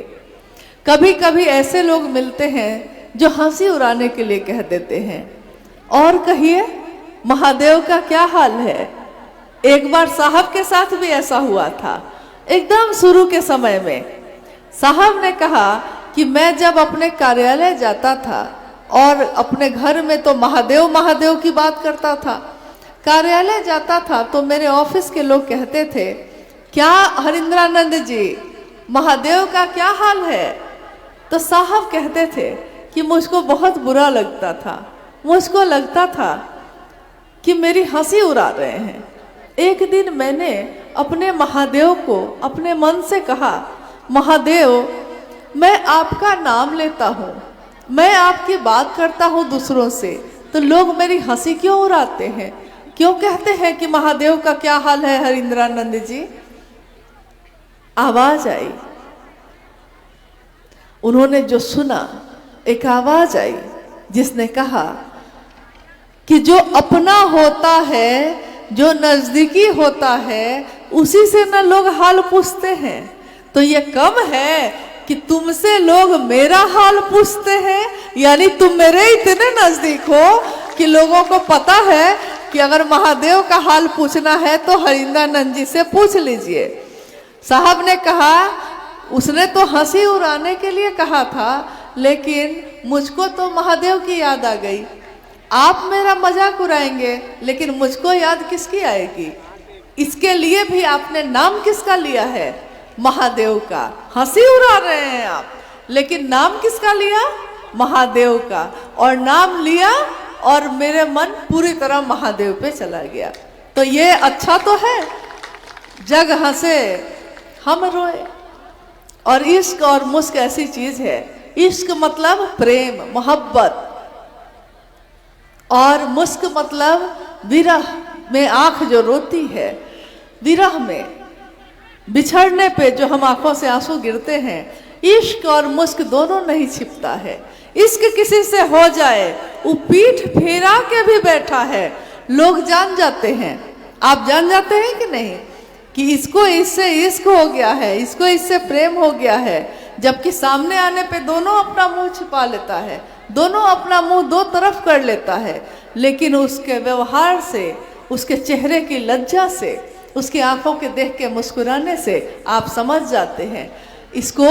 कभी कभी ऐसे लोग मिलते हैं जो हंसी उड़ाने के लिए कह देते हैं, और कहिए महादेव का क्या हाल है। एक बार साहब के साथ भी ऐसा हुआ था। एकदम शुरू के समय में साहब ने कहा कि मैं जब अपने कार्यालय जाता था और अपने घर में तो महादेव महादेव की बात करता था, कार्यालय जाता था तो मेरे ऑफिस के लोग कहते थे, क्या हरिंद्रानंद जी महादेव का क्या हाल है? तो साहब कहते थे कि मुझको बहुत बुरा लगता था, मुझको लगता था कि मेरी हंसी उड़ा रहे हैं। एक दिन मैंने अपने महादेव को अपने मन से कहा, महादेव मैं आपका नाम लेता हूँ, मैं आपकी बात करता हूँ दूसरों से, तो लोग मेरी हंसी क्यों उड़ाते हैं, क्यों कहते हैं कि महादेव का क्या हाल है हरिंद्रानंद जी? आवाज आई, उन्होंने जो सुना, एक आवाज आई जिसने कहा कि जो अपना होता है जो नजदीकी होता है उसी से ना लोग हाल पूछते हैं। तो ये कम है कि तुमसे लोग मेरा हाल पूछते हैं, यानी तुम मेरे इतने नजदीक हो कि लोगों को पता है कि अगर महादेव का हाल पूछना है तो हरिंद्रानंद जी से पूछ लीजिए। साहब ने कहा, उसने तो हंसी उड़ाने के लिए कहा था, लेकिन मुझको तो महादेव की याद आ गई। आप मेरा मजाक उड़ाएंगे लेकिन मुझको याद किसकी आएगी? इसके लिए भी आपने नाम किसका लिया है? महादेव का। हंसी उड़ा रहे हैं आप, लेकिन नाम किसका लिया? महादेव का। और नाम लिया और मेरे मन पूरी तरह महादेव पे चला गया। तो ये अच्छा तो है, जग हंसे हम रोए। और इश्क और मुस्क ऐसी चीज है, इश्क मतलब प्रेम मोहब्बत, और मुस्क मतलब विरह में आंख जो रोती है। विरह में बिछड़ने पे जो हम आंखों से आंसू गिरते हैं, इश्क और मुस्क दोनों नहीं छिपता है। इश्क किसी से हो जाए, वो पीठ फेरा के भी बैठा है, लोग जान जाते हैं। आप जान जाते हैं कि नहीं कि इसको इससे इश्क हो गया है, इसको इससे प्रेम हो गया है, जबकि सामने आने पे दोनों अपना मुंह छिपा लेता है, दोनों अपना मुंह दो तरफ कर लेता है। लेकिन उसके व्यवहार से, उसके चेहरे की लज्जा से, उसकी आंखों के देख के मुस्कुराने से आप समझ जाते हैं इसको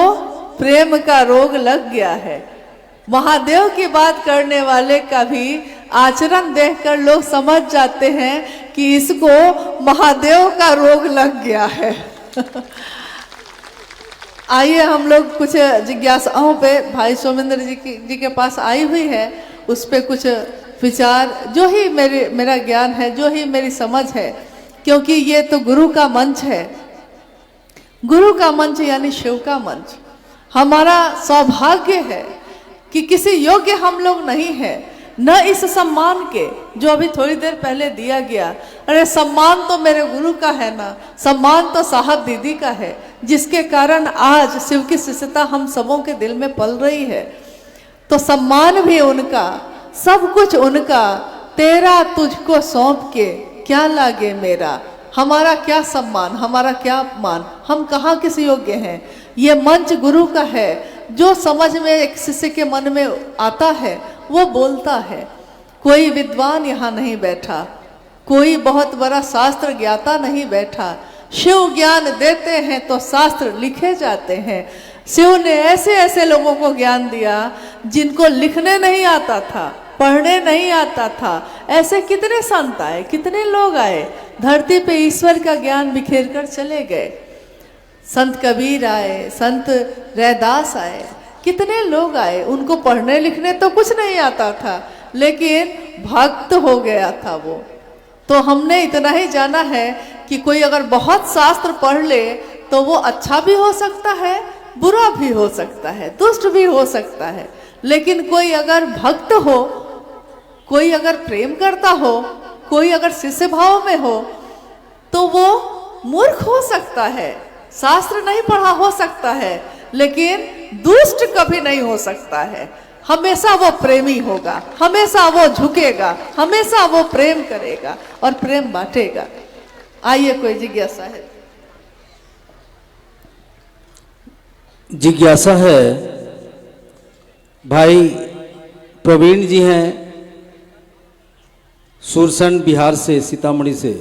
प्रेम का रोग लग गया है। महादेव की बात करने वाले का भी आचरण देखकर लोग समझ जाते हैं कि इसको महादेव का रोग लग गया है। आइए हम लोग कुछ जिज्ञासाओं पे भाई सोमेंद्र जी के पास आई हुई है, उस पे कुछ विचार, जो ही मेरा ज्ञान है, जो ही मेरी समझ है, क्योंकि ये तो गुरु का मंच है। गुरु का मंच यानी शिव का मंच। हमारा सौभाग्य है कि किसी योग्य हम लोग नहीं है, न इस सम्मान के जो अभी थोड़ी देर पहले दिया गया। अरे सम्मान तो मेरे गुरु का है ना, सम्मान तो साहब दीदी का है, जिसके कारण आज शिव की शिष्यता हम सबों के दिल में पल रही है। तो सम्मान भी उनका, सब कुछ उनका। तेरा तुझको सौंप के क्या लागे मेरा, हमारा क्या सम्मान, हमारा क्या अपमान, हम कहाँ किस योग्य हैं। ये मंच गुरु का है, जो समझ में एक शिष्य के मन में आता है वो बोलता है। कोई विद्वान यहाँ नहीं बैठा, कोई बहुत बड़ा शास्त्र ज्ञाता नहीं बैठा। शिव ज्ञान देते हैं तो शास्त्र लिखे जाते हैं। शिव ने ऐसे ऐसे लोगों को ज्ञान दिया जिनको लिखने नहीं आता था, पढ़ने नहीं आता था। ऐसे कितने संत आए, कितने लोग आए, धरती पे ईश्वर का ज्ञान बिखेर कर चले गए। संत कबीर आए, संत रैदास आए, कितने लोग आए, उनको पढ़ने लिखने तो कुछ नहीं आता था, लेकिन भक्त हो गया था वो। तो हमने इतना ही जाना है कि कोई अगर बहुत शास्त्र पढ़ ले तो वो अच्छा भी हो सकता है, बुरा भी हो सकता है, दुष्ट भी हो सकता है। लेकिन कोई अगर भक्त हो, कोई अगर प्रेम करता हो, कोई अगर शिष्य भाव में हो, तो वो मूर्ख हो सकता है, शास्त्र नहीं पढ़ा हो सकता है, लेकिन दुष्ट कभी नहीं हो सकता है। हमेशा वो प्रेमी होगा, हमेशा वो झुकेगा, हमेशा वो प्रेम करेगा और प्रेम बांटेगा। आइए कोई जिज्ञासा है? जिज्ञासा है, भाई प्रवीण जी हैं सुरसंड बिहार से, सीतामढ़ी से।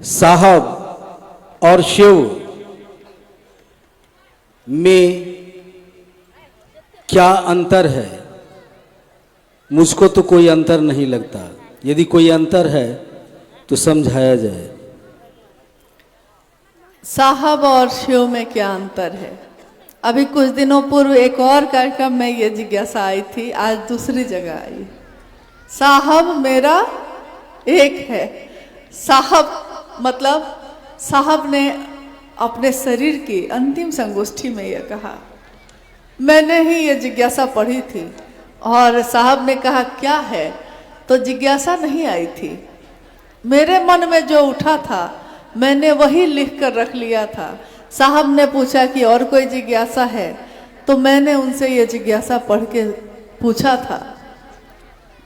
साहब और शिव में क्या अंतर है? मुझको तो कोई अंतर नहीं लगता, यदि कोई अंतर है तो समझाया जाए। साहब और शिव में क्या अंतर है? अभी कुछ दिनों पूर्व एक और कार्यक्रम में ये जिज्ञासा आई थी, आज दूसरी जगह आई। साहब मेरा एक है। साहब मतलब साहब ने अपने शरीर की अंतिम संगोष्ठी में यह कहा। मैंने ही ये जिज्ञासा पढ़ी थी और साहब ने कहा क्या है, तो जिज्ञासा नहीं आई थी। मेरे मन में जो उठा था मैंने वही लिख कर रख लिया था। साहब ने पूछा कि और कोई जिज्ञासा है, तो मैंने उनसे ये जिज्ञासा पढ़ के पूछा था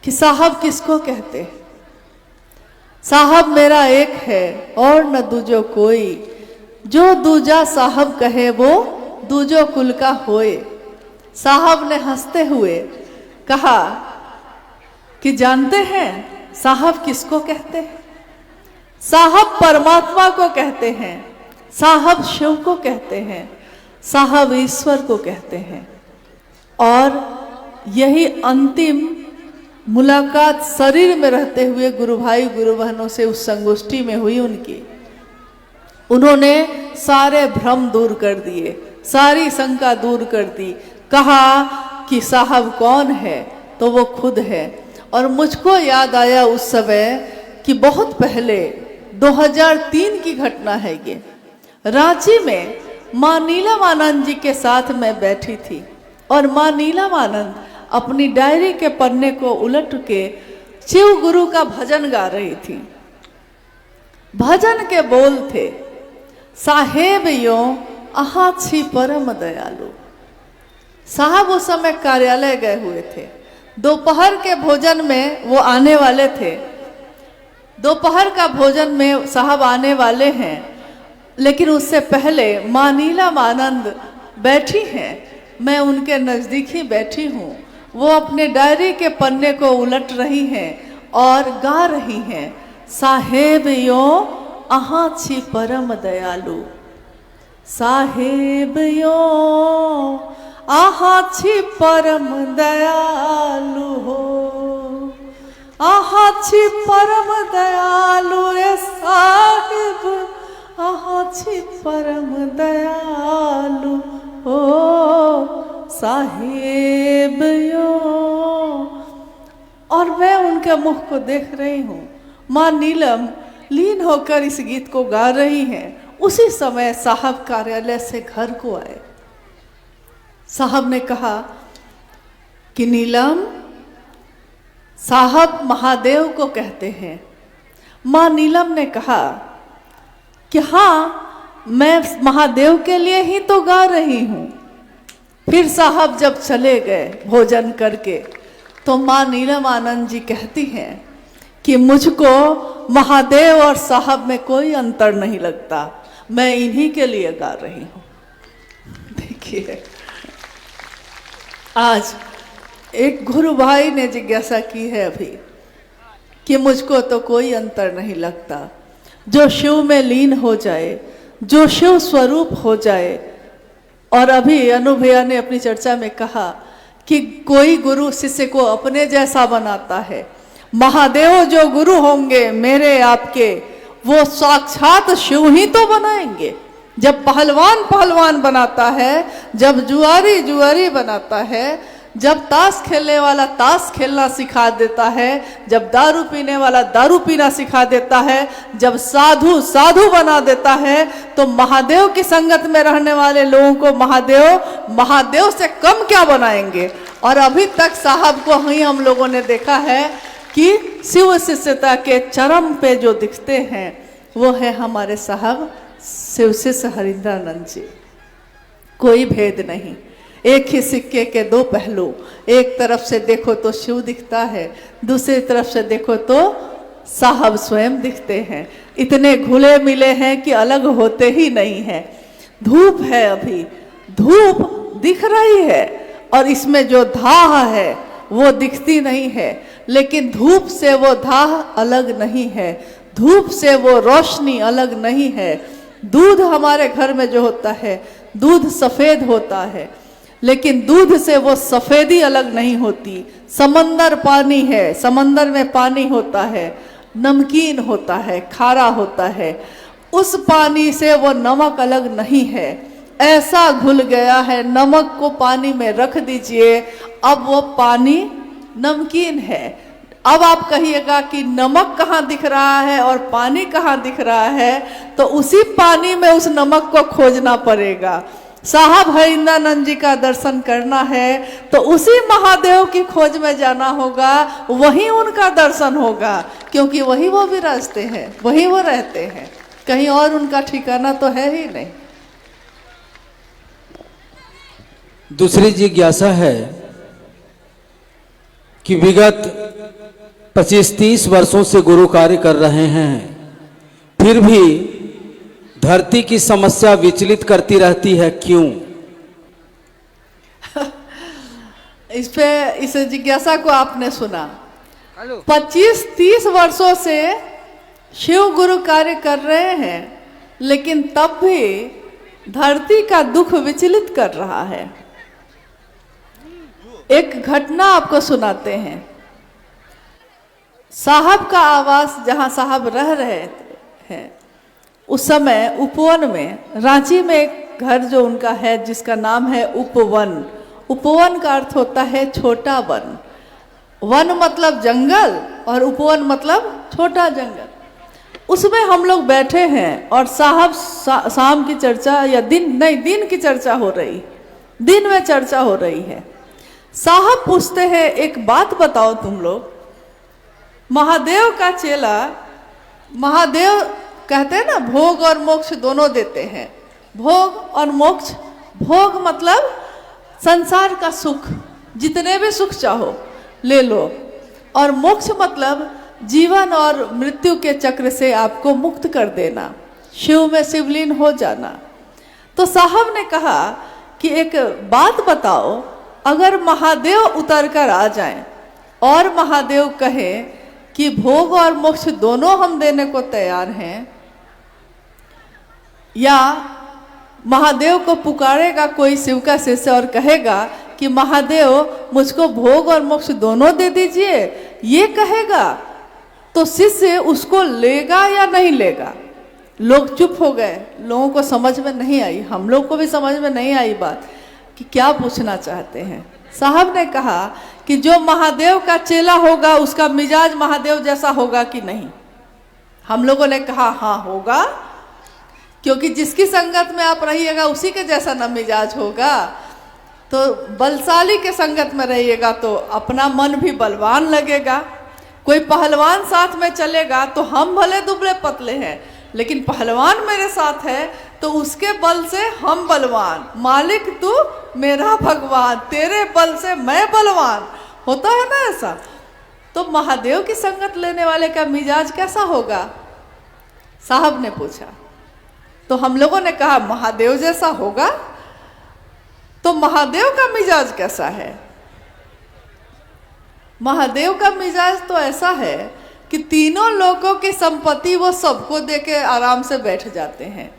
कि साहब किसको कहते हैं? साहब मेरा एक है और न दूजो कोई, जो दूजा साहब कहे वो दूजो कुल का होए। साहब ने हंसते हुए कहा कि जानते हैं साहब किसको कहते हैं? साहब परमात्मा को कहते हैं, साहब शिव को कहते हैं, साहब ईश्वर को कहते हैं। और यही अंतिम मुलाकात शरीर में रहते हुए गुरु भाई गुरु बहनों से उस संगोष्ठी में हुई उनकी। उन्होंने सारे भ्रम दूर कर दिए, सारी शंका दूर कर दी। कहा कि साहब कौन है? तो वो खुद है। और मुझको याद आया उस समय कि बहुत पहले 2003 की घटना है ये। रांची में माँ नीलम आनंद जी के साथ मैं बैठी थी और माँ नीलम आनंद अपनी डायरी के पन्ने को उलट के शिव गुरु का भजन गा रही थी। भजन के बोल थे, साहेब यो आहा छी परम दयालु। साहब उस समय कार्यालय गए हुए थे। दोपहर के भोजन में वो आने वाले थे। दोपहर का भोजन में साहब आने वाले हैं, लेकिन उससे पहले माँ नीलम आनंद बैठी हैं। मैं उनके नज़दीक ही बैठी हूँ। वो अपने डायरी के पन्ने को उलट रही हैं और गा रही हैं, साहेब यो आहा छी परम दयालु। साहेब यो आहा छी परम दयालु हो, आहा छी परम दयालु रे साहेब, आहा छी परम दयालु हो साहेब यो। और मैं उनके मुख को देख रही हूँ। माँ नीलम लीन होकर इस गीत को गा रही हैं। उसी समय साहब कार्यालय से घर को आए। साहब ने कहा कि नीलम, साहब महादेव को कहते हैं। माँ नीलम ने कहा कि हाँ, मैं महादेव के लिए ही तो गा रही हूँ। फिर साहब जब चले गए भोजन करके, तो माँ नीलम आनंद जी कहती हैं कि मुझको महादेव और साहब में कोई अंतर नहीं लगता, मैं इन्हीं के लिए गा रही हूँ। देखिए, आज एक गुरु भाई ने जिज्ञासा की है अभी कि मुझको तो कोई अंतर नहीं लगता। जो शिव में लीन हो जाए, जो शिव स्वरूप हो जाए। और अभी अनु भैया ने अपनी चर्चा में कहा कि कोई गुरु शिष्य को अपने जैसा बनाता है। महादेव जो गुरु होंगे मेरे आपके, वो साक्षात शिव ही तो बनाएंगे। जब पहलवान पहलवान बनाता है, जब जुआरी जुआरी बनाता है, जब ताश खेलने वाला ताश खेलना सिखा देता है, जब दारू पीने वाला दारू पीना सिखा देता है, जब साधु साधु बना देता है, तो महादेव की संगत में रहने वाले लोगों को महादेव से कम क्या बनाएंगे। और अभी तक साहब को ही हम लोगों ने देखा है कि शिव शिष्यता के चरम पे जो दिखते हैं वो है हमारे साहब शिव शिष्य हरिंद्रानंद जी। कोई भेद नहीं, एक ही सिक्के के दो पहलू। एक तरफ से देखो तो शिव दिखता है, दूसरी तरफ से देखो तो साहब स्वयं दिखते हैं। इतने घुले मिले हैं कि अलग होते ही नहीं हैं। धूप है, अभी धूप दिख रही है और इसमें जो धाह है वो दिखती नहीं है, लेकिन धूप से वो धाह अलग नहीं है, धूप से वो रोशनी अलग नहीं है। दूध हमारे घर में जो होता है, दूध सफ़ेद होता है, लेकिन दूध से वो सफ़ेदी अलग नहीं होती। समंदर पानी है, समंदर में पानी होता है, नमकीन होता है, खारा होता है, उस पानी से वो नमक अलग नहीं है। ऐसा घुल गया है, नमक को पानी में रख दीजिए, अब वो पानी नमकीन है। अब आप कहिएगा कि नमक कहाँ दिख रहा है और पानी कहाँ दिख रहा है, तो उसी पानी में उस नमक को खोजना पड़ेगा। साहब हरिंद्रानंद जी का दर्शन करना है तो उसी महादेव की खोज में जाना होगा, वही उनका दर्शन होगा, क्योंकि वही वो विराजते हैं, वही वो रहते हैं, कहीं और उनका ठिकाना तो है ही नहीं। दूसरी जिज्ञासा है कि विगत 25-30 वर्षों से गुरु कार्य कर रहे हैं, फिर भी धरती की समस्या विचलित करती रहती है, क्यों? इस जिज्ञासा को आपने सुना। 25-30 वर्षों से शिव गुरु कार्य कर रहे हैं, लेकिन तब भी धरती का दुख विचलित कर रहा है। एक घटना आपको सुनाते हैं। साहब का आवास जहां साहब रह रहे हैं, उस समय उपवन में, रांची में एक घर जो उनका है जिसका नाम है उपवन। उपवन का अर्थ होता है छोटा वन। वन मतलब जंगल और उपवन मतलब छोटा जंगल। उसमें हम लोग बैठे हैं और साहब शाम की चर्चा या दिन की चर्चा हो रही, दिन में चर्चा हो रही है। साहब पूछते हैं, एक बात बताओ तुम लोग, महादेव का चेला, महादेव कहते हैं ना भोग और मोक्ष दोनों देते हैं। भोग और मोक्ष, भोग मतलब संसार का सुख, जितने भी सुख चाहो ले लो, और मोक्ष मतलब जीवन और मृत्यु के चक्र से आपको मुक्त कर देना, शिव में शिवलीन हो जाना। तो साहब ने कहा कि एक बात बताओ, अगर महादेव उतर कर आ जाएं और महादेव कहे कि भोग और मोक्ष दोनों हम देने को तैयार हैं, या महादेव को पुकारेगा कोई शिव का शिष्य और कहेगा कि महादेव मुझको भोग और मोक्ष दोनों दे दीजिए, ये कहेगा, तो शिष्य उसको लेगा या नहीं लेगा? लोग चुप हो गए, लोगों को समझ में नहीं आई, हम लोग को भी समझ में नहीं आई बात कि क्या पूछना चाहते हैं। साहब ने कहा कि जो महादेव का चेला होगा उसका मिजाज महादेव जैसा होगा कि नहीं? हम लोगों ने कहा हाँ होगा, क्योंकि जिसकी संगत में आप रहिएगा उसी के जैसा ना मिजाज होगा। तो बलशाली के संगत में रहिएगा तो अपना मन भी बलवान लगेगा। कोई पहलवान साथ में चलेगा तो हम भले दुबले पतले हैं, लेकिन पहलवान मेरे साथ है तो उसके बल से हम बलवान, मालिक तू मेरा भगवान, तेरे बल से मैं बलवान, होता है ना ऐसा। तो महादेव की संगत लेने वाले का मिजाज कैसा होगा? साहब ने पूछा। तो हम लोगों ने कहा महादेव जैसा होगा। तो महादेव का मिजाज कैसा है? महादेव का मिजाज तो ऐसा है कि तीनों लोगों की संपत्ति वो सबको देके आराम से बैठ जाते हैं।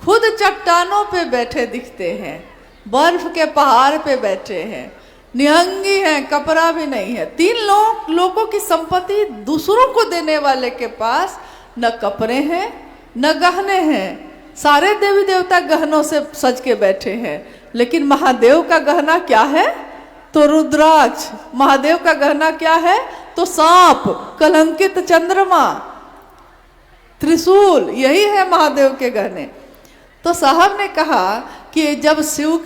खुद चट्टानों पे बैठे दिखते हैं, बर्फ के पहाड़ पे बैठे हैं, निहंगी हैं, कपड़ा भी नहीं है। तीन लोगों की संपत्ति दूसरों को देने वाले के पास न कपड़े हैं न गहने हैं। सारे देवी देवता गहनों से सज के बैठे हैं, लेकिन महादेव का गहना क्या है? तो रुद्राक्ष। महादेव का गहना क्या है? तो सांप, कलंकित चंद्रमा, त्रिशूल, यही है महादेव के गहने। तो साहब ने कहा कि जब शिव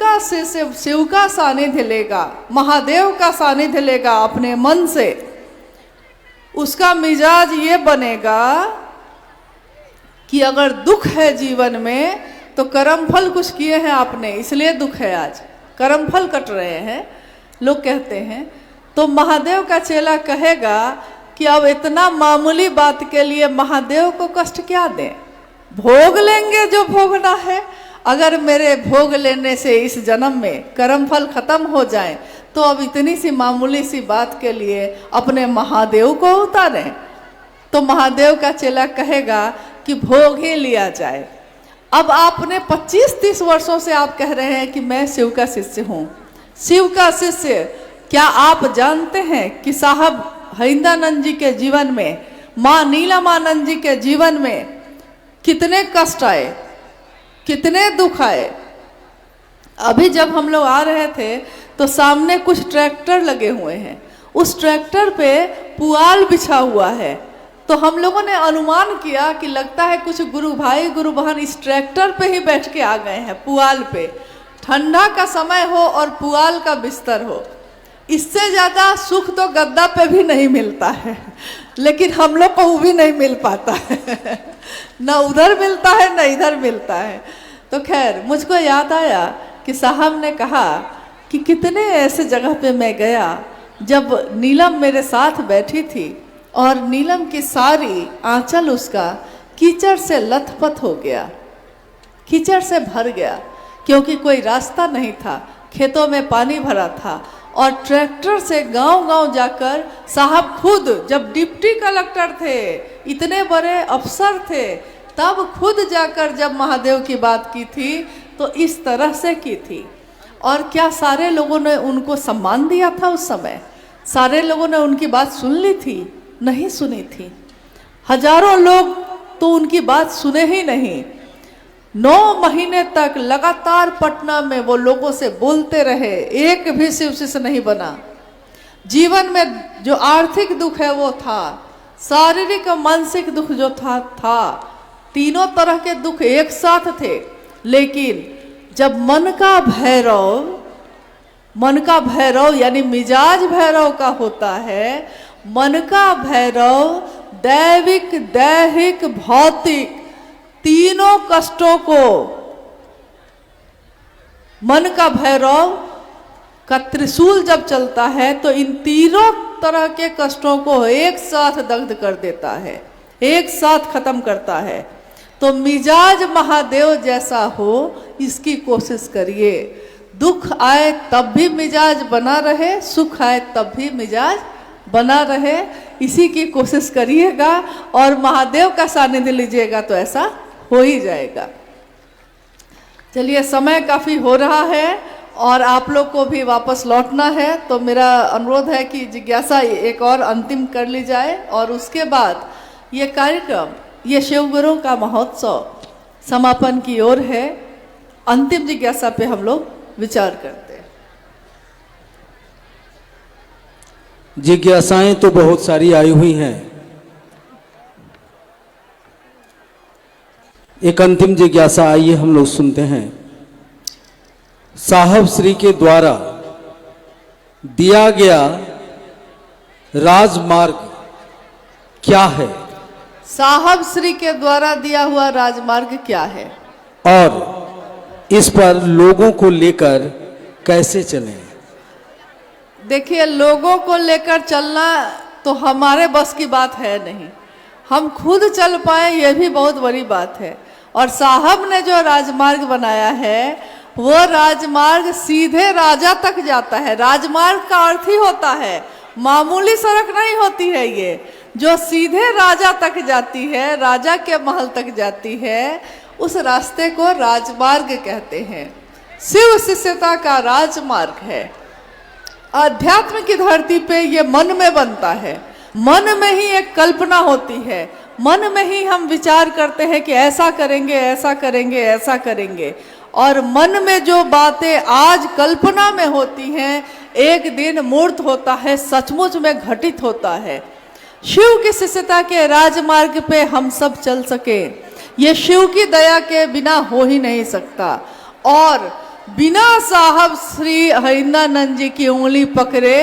का सानिध्य लेगा, महादेव का सानिध्य लेगा अपने मन से, उसका मिजाज ये बनेगा कि अगर दुख है जीवन में तो कर्म फल कुछ किए हैं आपने, इसलिए दुख है, आज कर्म फल कट रहे हैं लोग कहते हैं। तो महादेव का चेला कहेगा कि अब इतना मामूली बात के लिए महादेव को कष्ट क्या दें, भोग लेंगे जो भोगना है। अगर मेरे भोग लेने से इस जन्म में कर्म फल खत्म हो जाए तो अब इतनी सी मामूली सी बात के लिए अपने महादेव को उतारें। तो महादेव का चेला कहेगा कि भोग ही लिया जाए। अब आपने 25-30 वर्षों से आप कह रहे हैं कि मैं शिव का शिष्य हूँ, शिव का शिष्य। क्या आप जानते हैं कि साहब हरिंदानंद जी के जीवन में, माँ नीलमानंद जी के जीवन में कितने कष्ट आए, कितने दुख आए? अभी जब हम लोग आ रहे थे तो सामने कुछ ट्रैक्टर लगे हुए हैं, उस ट्रैक्टर पे पुआल बिछा हुआ है। तो हम लोगों ने अनुमान किया कि लगता है कुछ गुरु भाई गुरु बहन इस ट्रैक्टर पे ही बैठ के आ गए हैं, पुआल पे। ठंडा का समय हो और पुआल का बिस्तर हो, इससे ज़्यादा सुख तो गद्दा पे भी नहीं मिलता है, लेकिन हम लोग को वो भी नहीं मिल पाता है न उधर मिलता है न इधर मिलता है। तो खैर मुझको याद आया कि साहब ने कहा कि कितने ऐसे जगह पे मैं गया जब नीलम मेरे साथ बैठी थी और नीलम की सारी आंचल उसका कीचड़ से लथपथ हो गया, कीचड़ से भर गया, क्योंकि कोई रास्ता नहीं था, खेतों में पानी भरा था। और ट्रैक्टर से गांव-गांव जाकर साहब खुद, जब डिप्टी कलेक्टर थे, इतने बड़े अफसर थे, तब खुद जाकर जब महादेव की बात की थी तो इस तरह से की थी। और क्या सारे लोगों ने उनको सम्मान दिया था उस समय? सारे लोगों ने उनकी बात सुन ली थी? नहीं सुनी थी। हजारों लोग तो उनकी बात सुने ही नहीं। 9 महीने तक लगातार पटना में वो लोगों से बोलते रहे, एक भी शिव शिष्य नहीं बना। जीवन में जो आर्थिक दुख है वो था, शारीरिक और मानसिक दुख जो था, तीनों तरह के दुख एक साथ थे। लेकिन जब मन का भैरव यानी मिजाज भैरव का होता है, मन का भैरव दैविक, दैहिक, भौतिक तीनों कष्टों को, मन का भैरव का त्रिशूल जब चलता है तो इन तीनों तरह के कष्टों को एक साथ दग्ध कर देता है, एक साथ खत्म करता है। तो मिजाज महादेव जैसा हो, इसकी कोशिश करिए। दुख आए तब भी मिजाज बना रहे, सुख आए तब भी मिजाज बना रहे, इसी की कोशिश करिएगा और महादेव का सानिध्य लीजिएगा तो ऐसा हो ही जाएगा। चलिए, समय काफ़ी हो रहा है और आप लोग को भी वापस लौटना है, तो मेरा अनुरोध है कि जिज्ञासा एक और अंतिम कर ली जाए और उसके बाद ये कार्यक्रम, ये शिवगुरु का महोत्सव समापन की ओर है। अंतिम जिज्ञासा पे हम लोग विचार करते हैं। जिज्ञासाएं तो बहुत सारी आई हुई हैं। एक अंतिम जिज्ञासा आइए हम लोग सुनते हैं। साहब श्री के द्वारा दिया गया राजमार्ग क्या है? साहब श्री के द्वारा दिया हुआ राजमार्ग क्या है और इस पर लोगों को लेकर कैसे चलें? देखिए, लोगों को लेकर चलना तो हमारे बस की बात है नहीं। हम खुद चल पाए ये भी बहुत बड़ी बात है। और साहब ने जो राजमार्ग बनाया है वो राजमार्ग सीधे राजा तक जाता है। राजमार्ग का अर्थ ही होता है, मामूली सड़क नहीं होती है ये, जो सीधे राजा तक जाती है, राजा के महल तक जाती है, उस रास्ते को राजमार्ग कहते हैं। शिव शिष्यता का राजमार्ग है। अध्यात्म की धरती पे ये मन में बनता है, मन में ही एक कल्पना होती है, मन में ही हम विचार करते हैं कि ऐसा करेंगे, ऐसा करेंगे, ऐसा करेंगे। और मन में जो बातें आज कल्पना में होती हैं, एक दिन मूर्त होता है, सचमुच में घटित होता है। शिव की शिष्यता के राजमार्ग पे हम सब चल सके, ये शिव की दया के बिना हो ही नहीं सकता। और बिना साहब श्री हरिंद्रानंद जी की उंगली पकड़े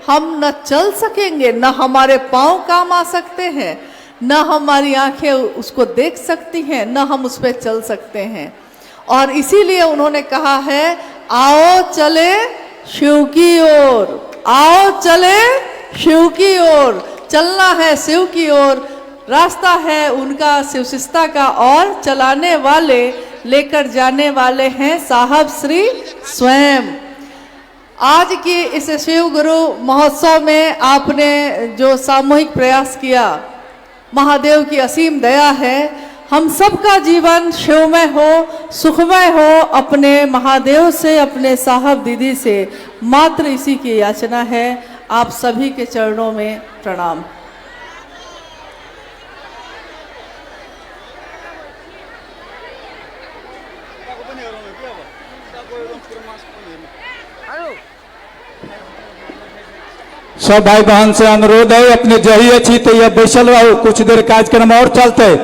हम न चल सकेंगे, न हमारे पांव काम आ सकते हैं, न हमारी आंखें उसको देख सकती हैं, न हम उस पर चल सकते हैं। और इसीलिए उन्होंने कहा है, आओ चले शिव की ओर, आओ चले शिव की ओर। चलना है शिव की ओर, रास्ता है उनका शिवशिष्यता का, और चलाने वाले, लेकर जाने वाले हैं साहब श्री स्वयं। आज की इस शिव गुरु महोत्सव में आपने जो सामूहिक प्रयास किया, महादेव की असीम दया है। हम सबका जीवन शिवमय हो, सुखमय हो, अपने महादेव से, अपने साहब दीदी से मात्र इसी की याचना है। आप सभी के चरणों में प्रणाम। सब भाई बहन से अनुरोध है, अपने जही अच्छी तो यह बैसल रहो, कुछ देर कार्यक्रम और चलते।